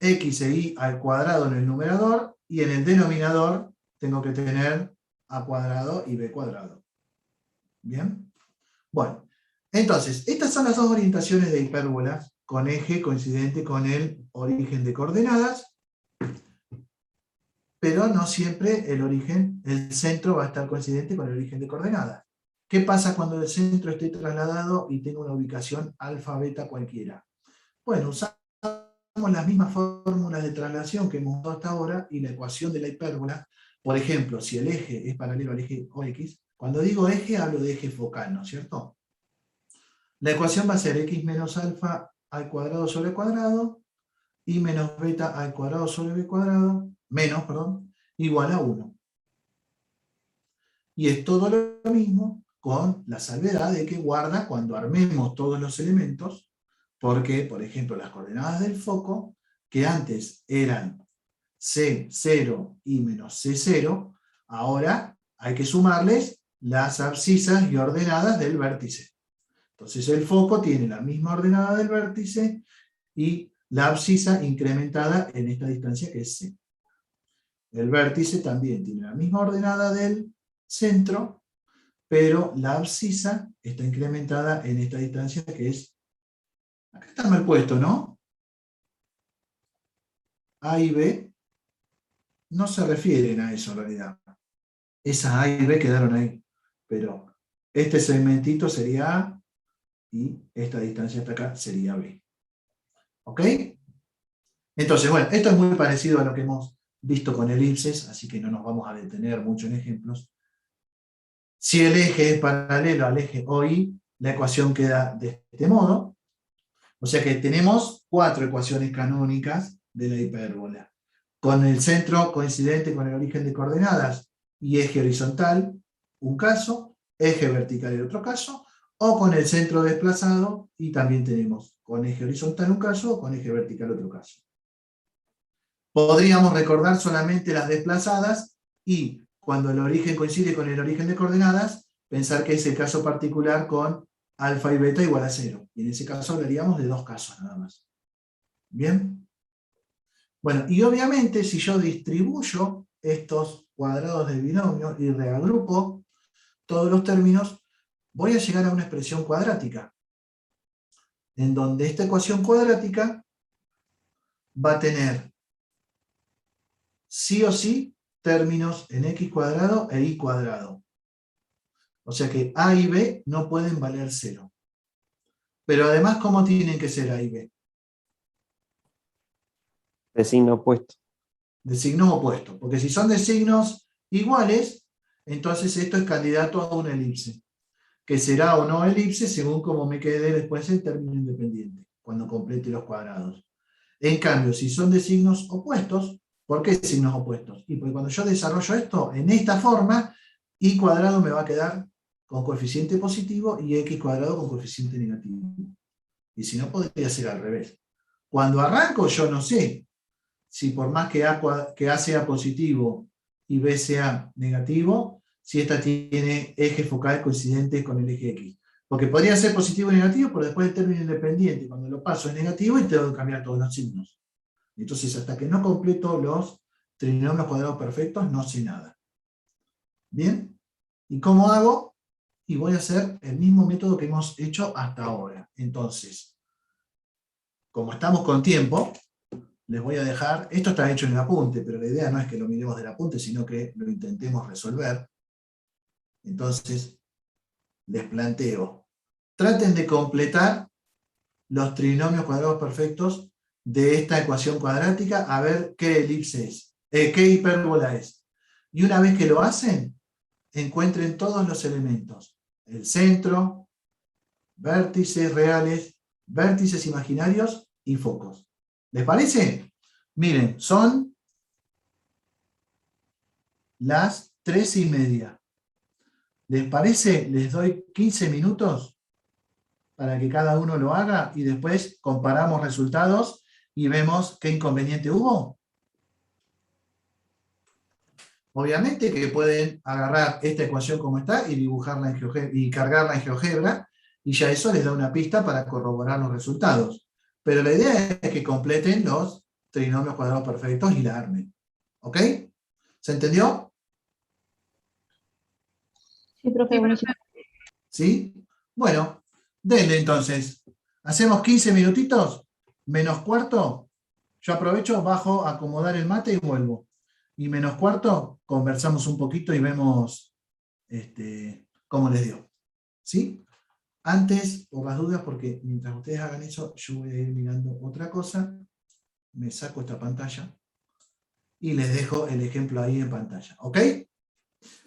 x e y al cuadrado en el numerador, y en el denominador tengo que tener a cuadrado y b cuadrado. ¿Bien? Bueno, entonces, estas son las dos orientaciones de hipérbolas con eje coincidente con el origen de coordenadas, pero no siempre el centro va a estar coincidente con el origen de coordenadas. ¿Qué pasa cuando el centro esté trasladado y tenga una ubicación alfa, beta cualquiera? Bueno, usamos las mismas fórmulas de traslación que hemos usado hasta ahora y la ecuación de la hipérbola. Por ejemplo, si el eje es paralelo al eje OX, cuando digo eje hablo de eje focal, ¿no es cierto? La ecuación va a ser x menos alfa al cuadrado sobre cuadrado y menos beta al cuadrado sobre b cuadrado, igual a 1. Y es todo lo mismo con la salvedad de que guarda cuando armemos todos los elementos, porque, por ejemplo, las coordenadas del foco, que antes eran C0 y menos C0, ahora hay que sumarles las abscisas y ordenadas del vértice. Entonces el foco tiene la misma ordenada del vértice y la abscisa incrementada en esta distancia que es C. El vértice también tiene la misma ordenada del centro, pero la abscisa está incrementada en esta distancia que es, acá está mal puesto, ¿no? A y B no se refieren a eso en realidad. Esas A y B quedaron ahí, pero este segmentito sería A y esta distancia hasta acá sería B. ¿Ok? Entonces, bueno, esto es muy parecido a lo que hemos visto con elipses, así que no nos vamos a detener mucho en ejemplos. Si el eje es paralelo al eje OI, la ecuación queda de este modo. O sea que tenemos 4 ecuaciones canónicas de la hipérbola. Con el centro coincidente con el origen de coordenadas y eje horizontal, un caso, eje vertical el otro caso, o con el centro desplazado, y también tenemos con eje horizontal un caso, o con eje vertical otro caso. Podríamos recordar solamente las desplazadas, y cuando el origen coincide con el origen de coordenadas, pensar que es el caso particular con alfa y beta igual a 0. Y en ese caso hablaríamos de 2 casos nada más. ¿Bien? Bueno, y obviamente si yo distribuyo estos cuadrados del binomio y reagrupo todos los términos, voy a llegar a una expresión cuadrática, en donde esta ecuación cuadrática va a tener sí o sí términos en x cuadrado e y cuadrado. O sea que a y b no pueden valer 0. Pero además, ¿cómo tienen que ser a y b? De signo opuesto. De signos opuestos. Porque si son de signos iguales, entonces esto es candidato a una elipse. Que será o no elipse según cómo me quede después el término independiente, cuando complete los cuadrados. En cambio, si son de signos opuestos, ¿por qué signos opuestos? Y porque cuando yo desarrollo esto en esta forma, y cuadrado me va a quedar con coeficiente positivo y x cuadrado con coeficiente negativo. Y si no, podría ser al revés. Cuando arranco, yo no sé si por más que A sea positivo y B sea negativo, si esta tiene eje focal coincidente con el eje X. Porque podría ser positivo y negativo, pero después el término independiente, cuando lo paso es negativo y tengo que cambiar todos los signos. Entonces, hasta que no completo los trinomios cuadrados perfectos, no sé nada. ¿Bien? ¿Y cómo hago? Y voy a hacer el mismo método que hemos hecho hasta ahora. Entonces, como estamos con tiempo, les voy a dejar, esto está hecho en el apunte, pero la idea no es que lo miremos del apunte, sino que lo intentemos resolver. Entonces, les planteo, traten de completar los trinomios cuadrados perfectos de esta ecuación cuadrática, a ver qué elipse es, qué hipérbola es. Y una vez que lo hacen, encuentren todos los elementos, el centro, vértices reales, vértices imaginarios y focos. ¿Les parece? Miren, son las 3:30. ¿Les parece? Les doy 15 minutos para que cada uno lo haga y después comparamos resultados y vemos qué inconveniente hubo. Obviamente que pueden agarrar esta ecuación como está y dibujarla en GeoGebra y cargarla en GeoGebra, y ya eso les da una pista para corroborar los resultados. Pero la idea es que completen los trinomios cuadrados perfectos y la armen. ¿Ok? ¿Se entendió? Sí, profe, buenísimo. ¿Sí? Bueno, denle entonces. Hacemos 15 minutitos, menos cuarto. Yo aprovecho, bajo a acomodar el mate y vuelvo. Y menos cuarto, conversamos un poquito y vemos cómo les dio. ¿Sí? Antes, por las dudas, porque mientras ustedes hagan eso, yo voy a ir mirando otra cosa. Me saco esta pantalla y les dejo el ejemplo ahí en pantalla. ¿Ok?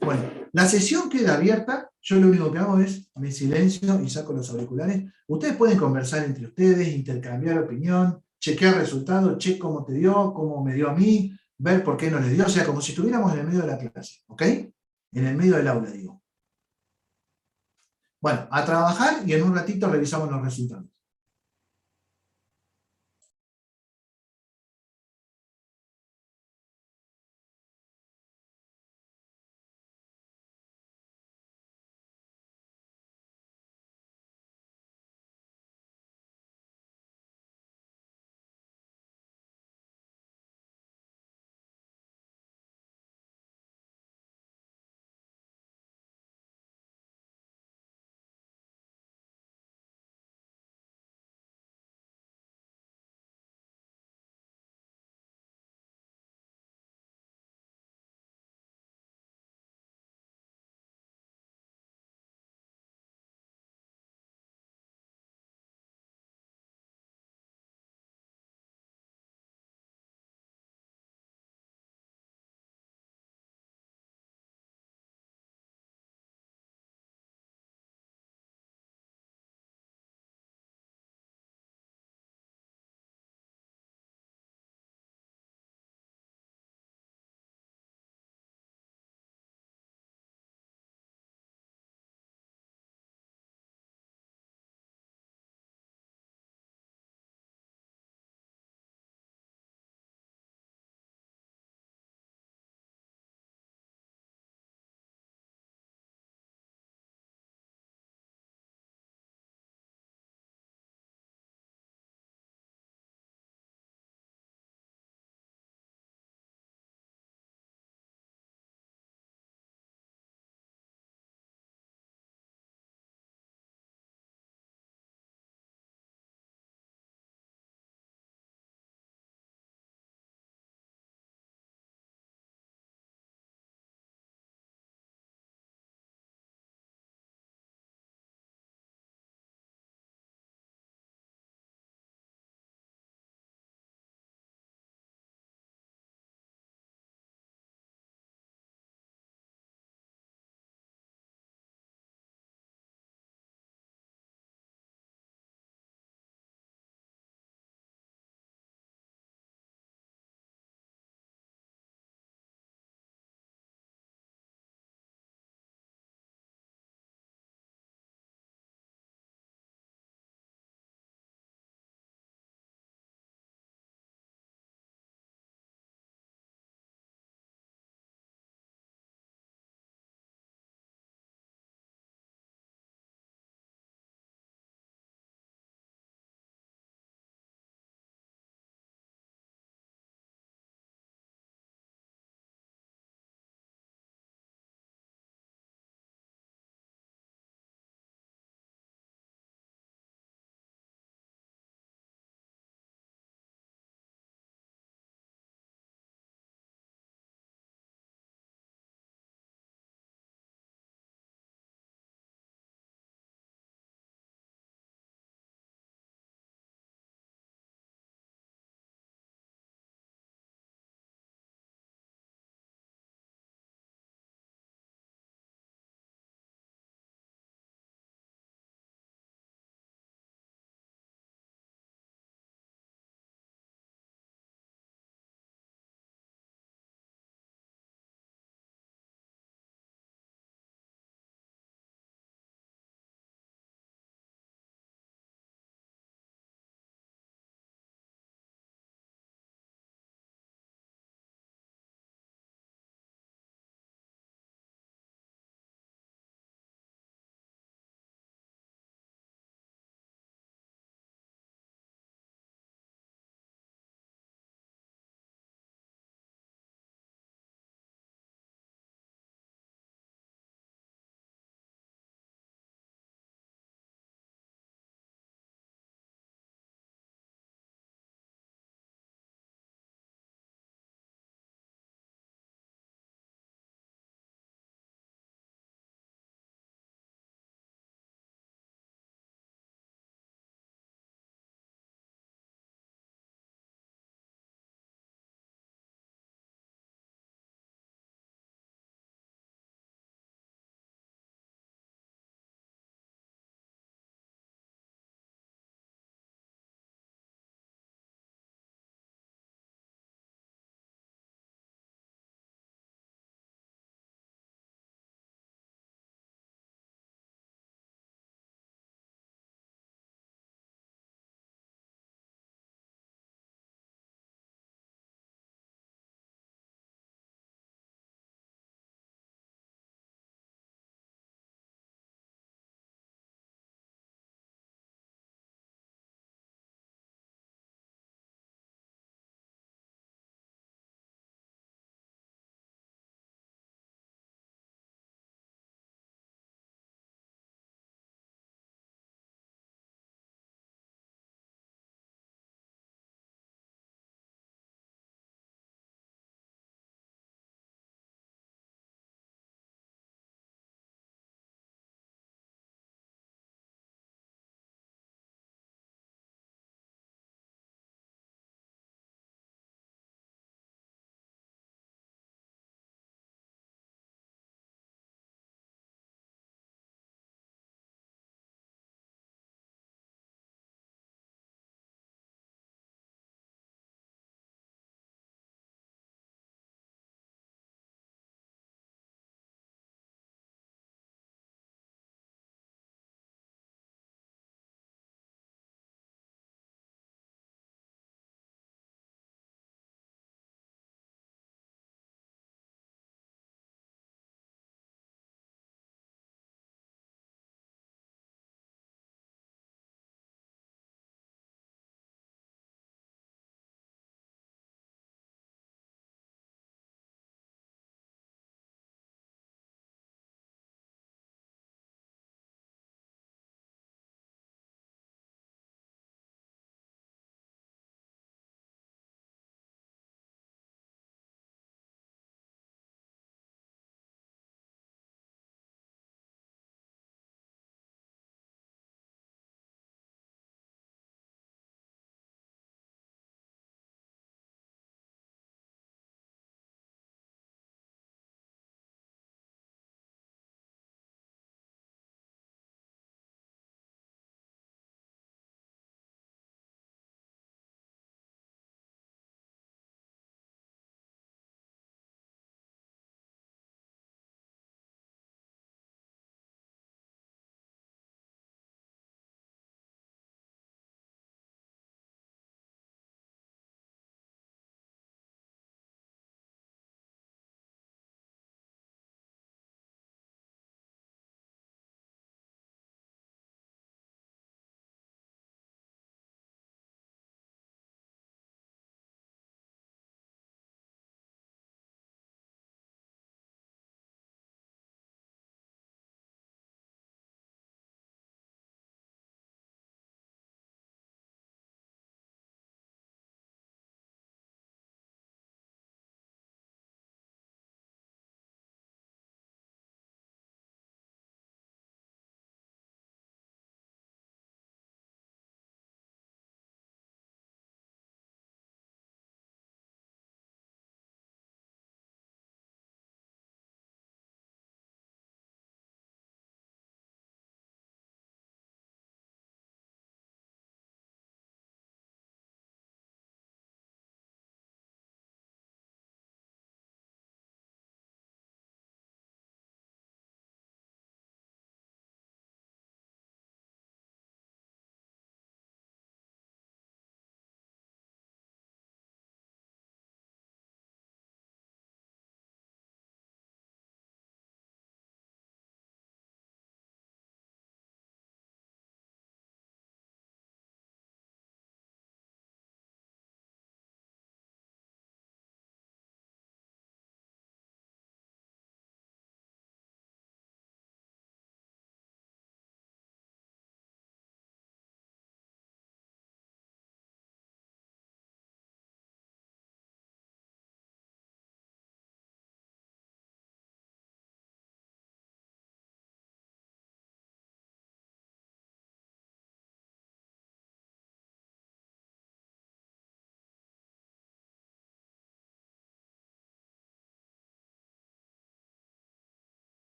Bueno, la sesión queda abierta. Yo lo único que hago es me silencio y saco los auriculares. Ustedes pueden conversar entre ustedes, intercambiar opinión, chequear resultados, check cómo te dio, cómo me dio a mí, ver por qué no les dio. O sea, como si estuviéramos en el medio de la clase. ¿Ok? En el medio del aula, digo. Bueno, a trabajar y en un ratito revisamos los resultados.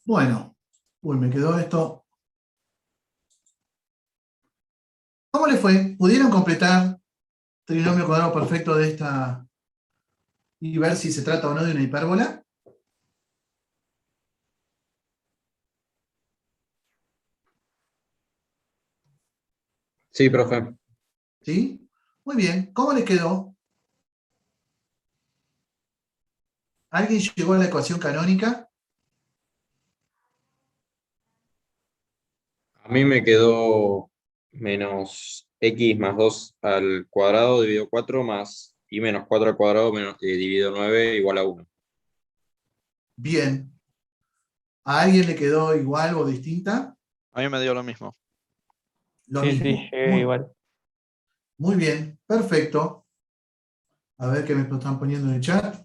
Bueno, uy, me quedó esto. ¿Cómo le fue? ¿Pudieron completar trinomio cuadrado perfecto de esta y ver si se trata o no de una hipérbola? Sí, profe. ¿Sí? Muy bien. ¿Cómo les quedó? ¿Alguien llegó a la ecuación canónica? A mí me quedó menos x más 2 al cuadrado dividido 4 más y menos 4 al cuadrado dividido 9 igual a 1. Bien. ¿A alguien le quedó igual o distinta? A mí me dio lo mismo. Lo Sí, mismo. sí, llegué igual. Muy bien, perfecto. A ver qué me están poniendo en el chat.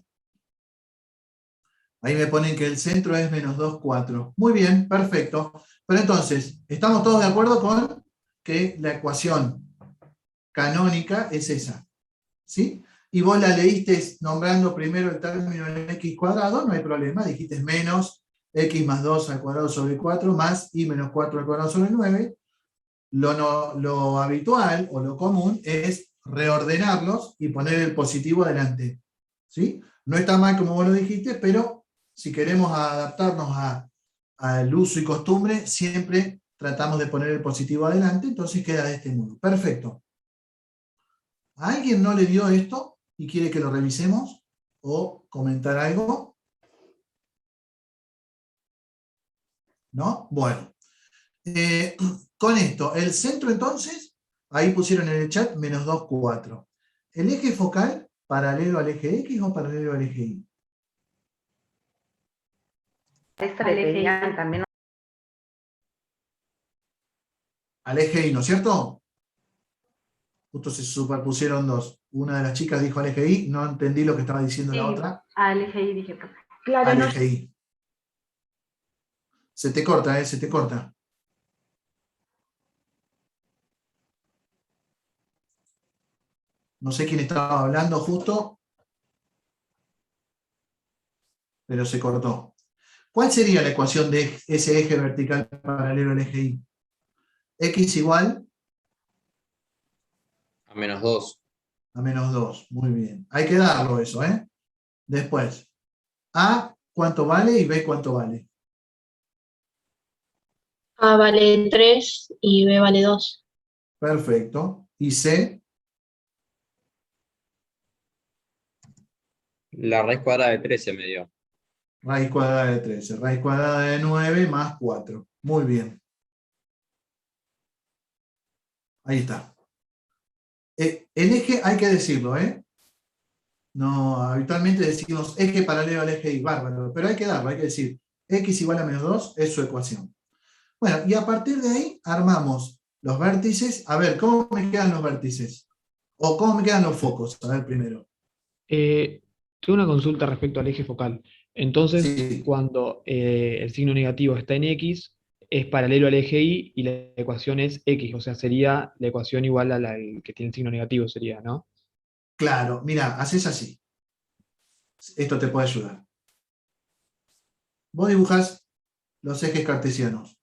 Ahí me ponen que el centro es menos 2, 4. Muy bien, perfecto. Pero entonces, ¿estamos todos de acuerdo con que la ecuación canónica es esa? ¿Sí? Y vos la leíste nombrando primero el término en x cuadrado, no hay problema, dijiste menos x más 2 al cuadrado sobre 4 más y menos 4 al cuadrado sobre 9. Lo habitual o lo común es reordenarlos y poner el positivo adelante. ¿Sí? No está mal como vos lo dijiste, pero si queremos adaptarnos al uso y costumbre, siempre tratamos de poner el positivo adelante, entonces queda de este modo. Perfecto. ¿A alguien no le dio esto y quiere que lo revisemos o comentar algo? ¿No? Bueno. Con esto, el centro entonces, ahí pusieron en el chat menos 2, 4. ¿El eje focal paralelo al eje X o paralelo al eje Y? Esta le pedían también. Al eje Y, ¿no es cierto? Justo se superpusieron dos. Una de las chicas dijo al eje Y, no entendí lo que estaba diciendo la otra. Al eje Y dije, profe. Claro, Al no. eje Y. Se te corta, se te corta. No sé quién estaba hablando justo, pero se cortó. ¿Cuál sería la ecuación de ese eje vertical paralelo al eje Y? X igual A menos 2. a menos 2. Muy bien. Hay que darlo eso, ¿eh? Después, A cuánto vale y B cuánto vale. A vale 3 y B vale 2. Perfecto. ¿Y C? La raíz cuadrada de 13 me dio. Raíz cuadrada de 13. Raíz cuadrada de 9 más 4. Muy bien. Ahí está. El eje hay que decirlo, ¿eh? No, habitualmente decimos eje paralelo al eje Y, bárbaro, pero hay que darlo, hay que decir x igual a menos 2 es su ecuación. Bueno, y a partir de ahí armamos los vértices. A ver, ¿cómo me quedan los vértices? O ¿cómo me quedan los focos? A ver, primero. Tengo una consulta respecto al eje focal. Entonces, Sí, cuando el signo negativo está en X, es paralelo al eje Y y la ecuación es X, o sea, sería la ecuación igual a la que tiene el signo negativo, sería, ¿no? claro, mira, haces así. Esto te puede ayudar. Vos dibujás los ejes cartesianos.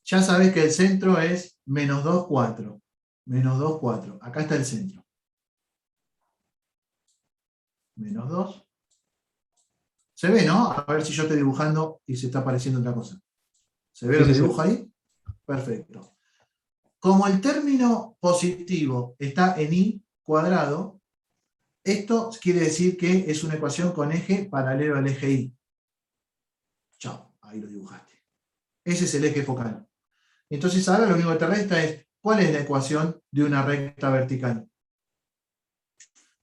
Ya sabés que el centro es menos 2, 4. Menos 2, 4. Acá está el centro. Menos 2. ¿Se ve, no? A ver si yo estoy dibujando y se está apareciendo otra cosa. ¿Se ve Sí, lo que sí, sí. dibujo ahí? Perfecto. Como el término positivo está en y cuadrado, esto quiere decir que es una ecuación con eje paralelo al eje y. Chao, ahí lo dibujaste. Ese es el eje focal. Entonces ahora lo único que te resta es, ¿cuál es la ecuación de una recta vertical?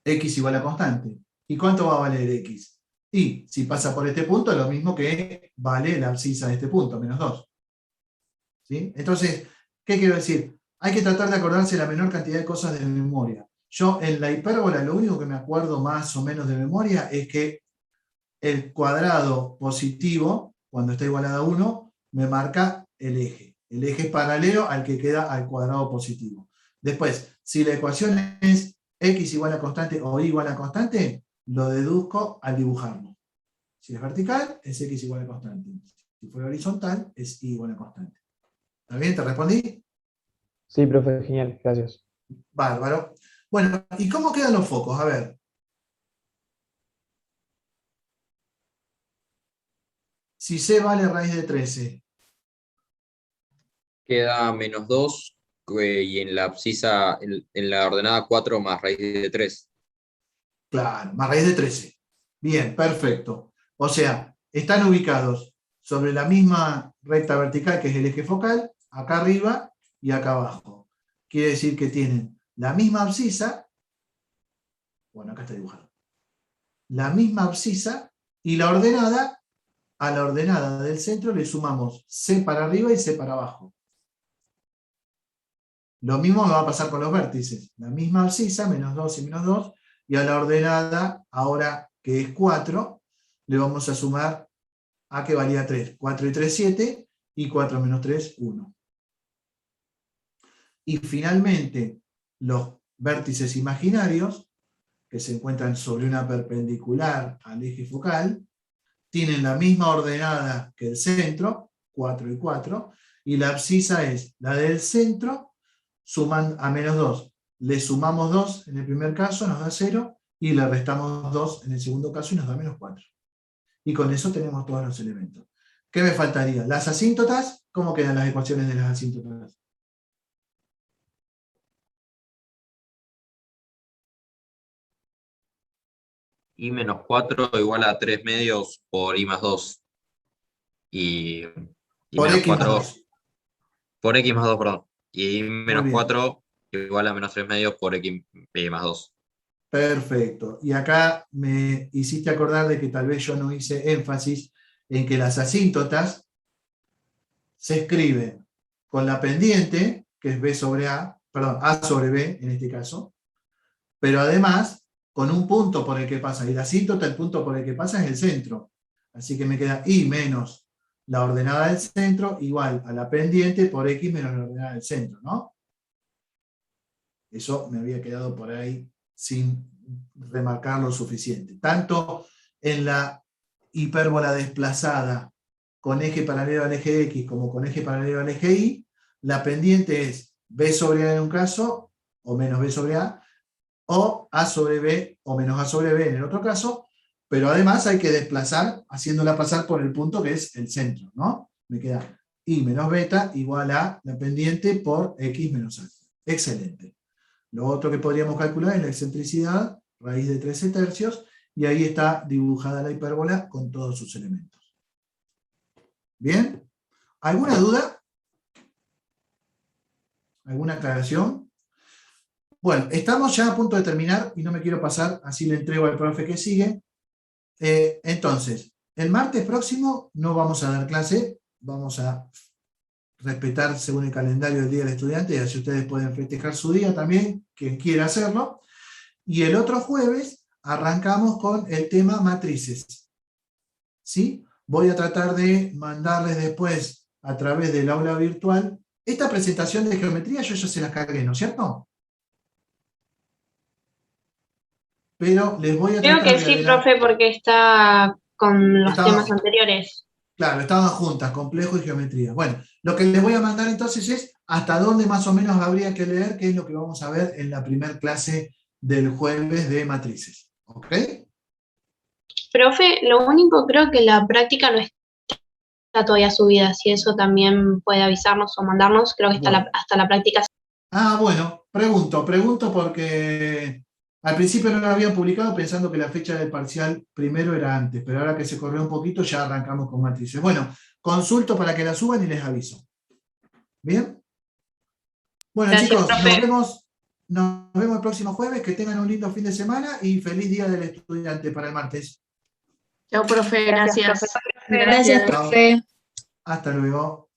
X igual a constante. ¿Y cuánto va a valer X? Y si pasa por este punto, es lo mismo que vale la abscisa de este punto, menos 2. ¿Sí? Entonces, ¿qué quiero decir? Hay que tratar de acordarse la menor cantidad de cosas de memoria. Yo en la hipérbola lo único que me acuerdo más o menos de memoria es que el cuadrado positivo, cuando está igualado a 1, me marca el eje. El eje es paralelo al que queda al cuadrado positivo. Después, si la ecuación es x igual a constante o y igual a constante, lo deduzco al dibujarlo. Si es vertical, es x igual a constante. Si fuera horizontal, es y igual a constante. ¿Está bien? ¿Te respondí? Sí, profe, genial, gracias. Bárbaro. Bueno, ¿y cómo quedan los focos? A ver. Si c vale raíz de 13. Queda -2 y en la abscisa, en la ordenada 4 más raíz de 3. Claro, más raíz de 13. Bien, perfecto. O sea, están ubicados sobre la misma recta vertical, que es el eje focal, acá arriba y acá abajo. Quiere decir que tienen la misma abscisa, bueno, acá está dibujado, la misma abscisa, y la ordenada, a la ordenada del centro le sumamos C para arriba y C para abajo. Lo mismo me va a pasar con los vértices. La misma abscisa, -2 y -2, y a la ordenada, ahora que es 4, le vamos a sumar a que valía 3. 4 y 3, 7, y 4 menos 3, 1. Y finalmente, los vértices imaginarios, que se encuentran sobre una perpendicular al eje focal, tienen la misma ordenada que el centro, 4 y 4, y la abscisa es la del centro, suman a -2. Le sumamos 2 en el primer caso, nos da 0, y le restamos 2 en el segundo caso y nos da -4. Y con eso tenemos todos los elementos. ¿Qué me faltaría? Las asíntotas. ¿Cómo quedan las ecuaciones de las asíntotas? Y -4 igual a 3 medios por I más 2. Y Por menos x más 4 2. por X más 2, perdón. Y menos bien. 4 igual a menos 3 medios por X más 2. Perfecto. Y acá me hiciste acordar de que tal vez yo no hice énfasis en que las asíntotas se escriben con la pendiente, que es B sobre A, perdón, A sobre B en este caso, pero además con un punto por el que pasa. Y la asíntota, el punto por el que pasa es el centro. Así que me queda I menos la ordenada del centro igual a la pendiente por X menos la ordenada del centro, ¿no? Eso me había quedado por ahí sin remarcar lo suficiente. Tanto en la hipérbola desplazada con eje paralelo al eje X como con eje paralelo al eje Y, la pendiente es B sobre A en un caso, o menos B sobre A, o A sobre B, o menos A sobre B en el otro caso, pero además hay que desplazar, haciéndola pasar por el punto que es el centro, ¿no? Me queda Y menos beta igual a la pendiente por X menos A. Excelente. Lo otro que podríamos calcular es la excentricidad, raíz de 13 tercios, y ahí está dibujada la hipérbola con todos sus elementos. ¿Bien? ¿Alguna duda? ¿Alguna aclaración? Bueno, estamos ya a punto de terminar y no me quiero pasar, así le entrego al profe que sigue. Entonces, el martes próximo no vamos a dar clase, vamos a respetar según el calendario del Día del Estudiante, y así ustedes pueden festejar su día también, quien quiera hacerlo. Y el otro jueves arrancamos con el tema matrices. ¿Sí? Voy a tratar de mandarles después, a través del aula virtual, esta presentación de geometría yo ya se las cargué, ¿no es cierto? Pero les voy a Creo tratar que de sí, adelantar. profe, porque está con los Estaban- temas anteriores. Claro, estaban juntas, complejo y geometría. Bueno, lo que les voy a mandar entonces es hasta dónde más o menos habría que leer, que es lo que vamos a ver en la primera clase del jueves de matrices. ¿Ok? Profe, lo único creo que la práctica no está todavía subida, si eso también puede avisarnos o mandarnos, creo que está Bueno. hasta la práctica. Ah, bueno, pregunto porque al principio no lo había publicado pensando que la fecha del parcial primero era antes, pero ahora que se corrió un poquito ya arrancamos con matrices. Bueno, consulto para que la suban y les aviso. ¿Bien? Bueno, Gracias, chicos, profe. nos vemos el próximo jueves, que tengan un lindo fin de semana y feliz Día del Estudiante para el martes. Chao, profe, gracias. Gracias, Chao. profe. Hasta luego.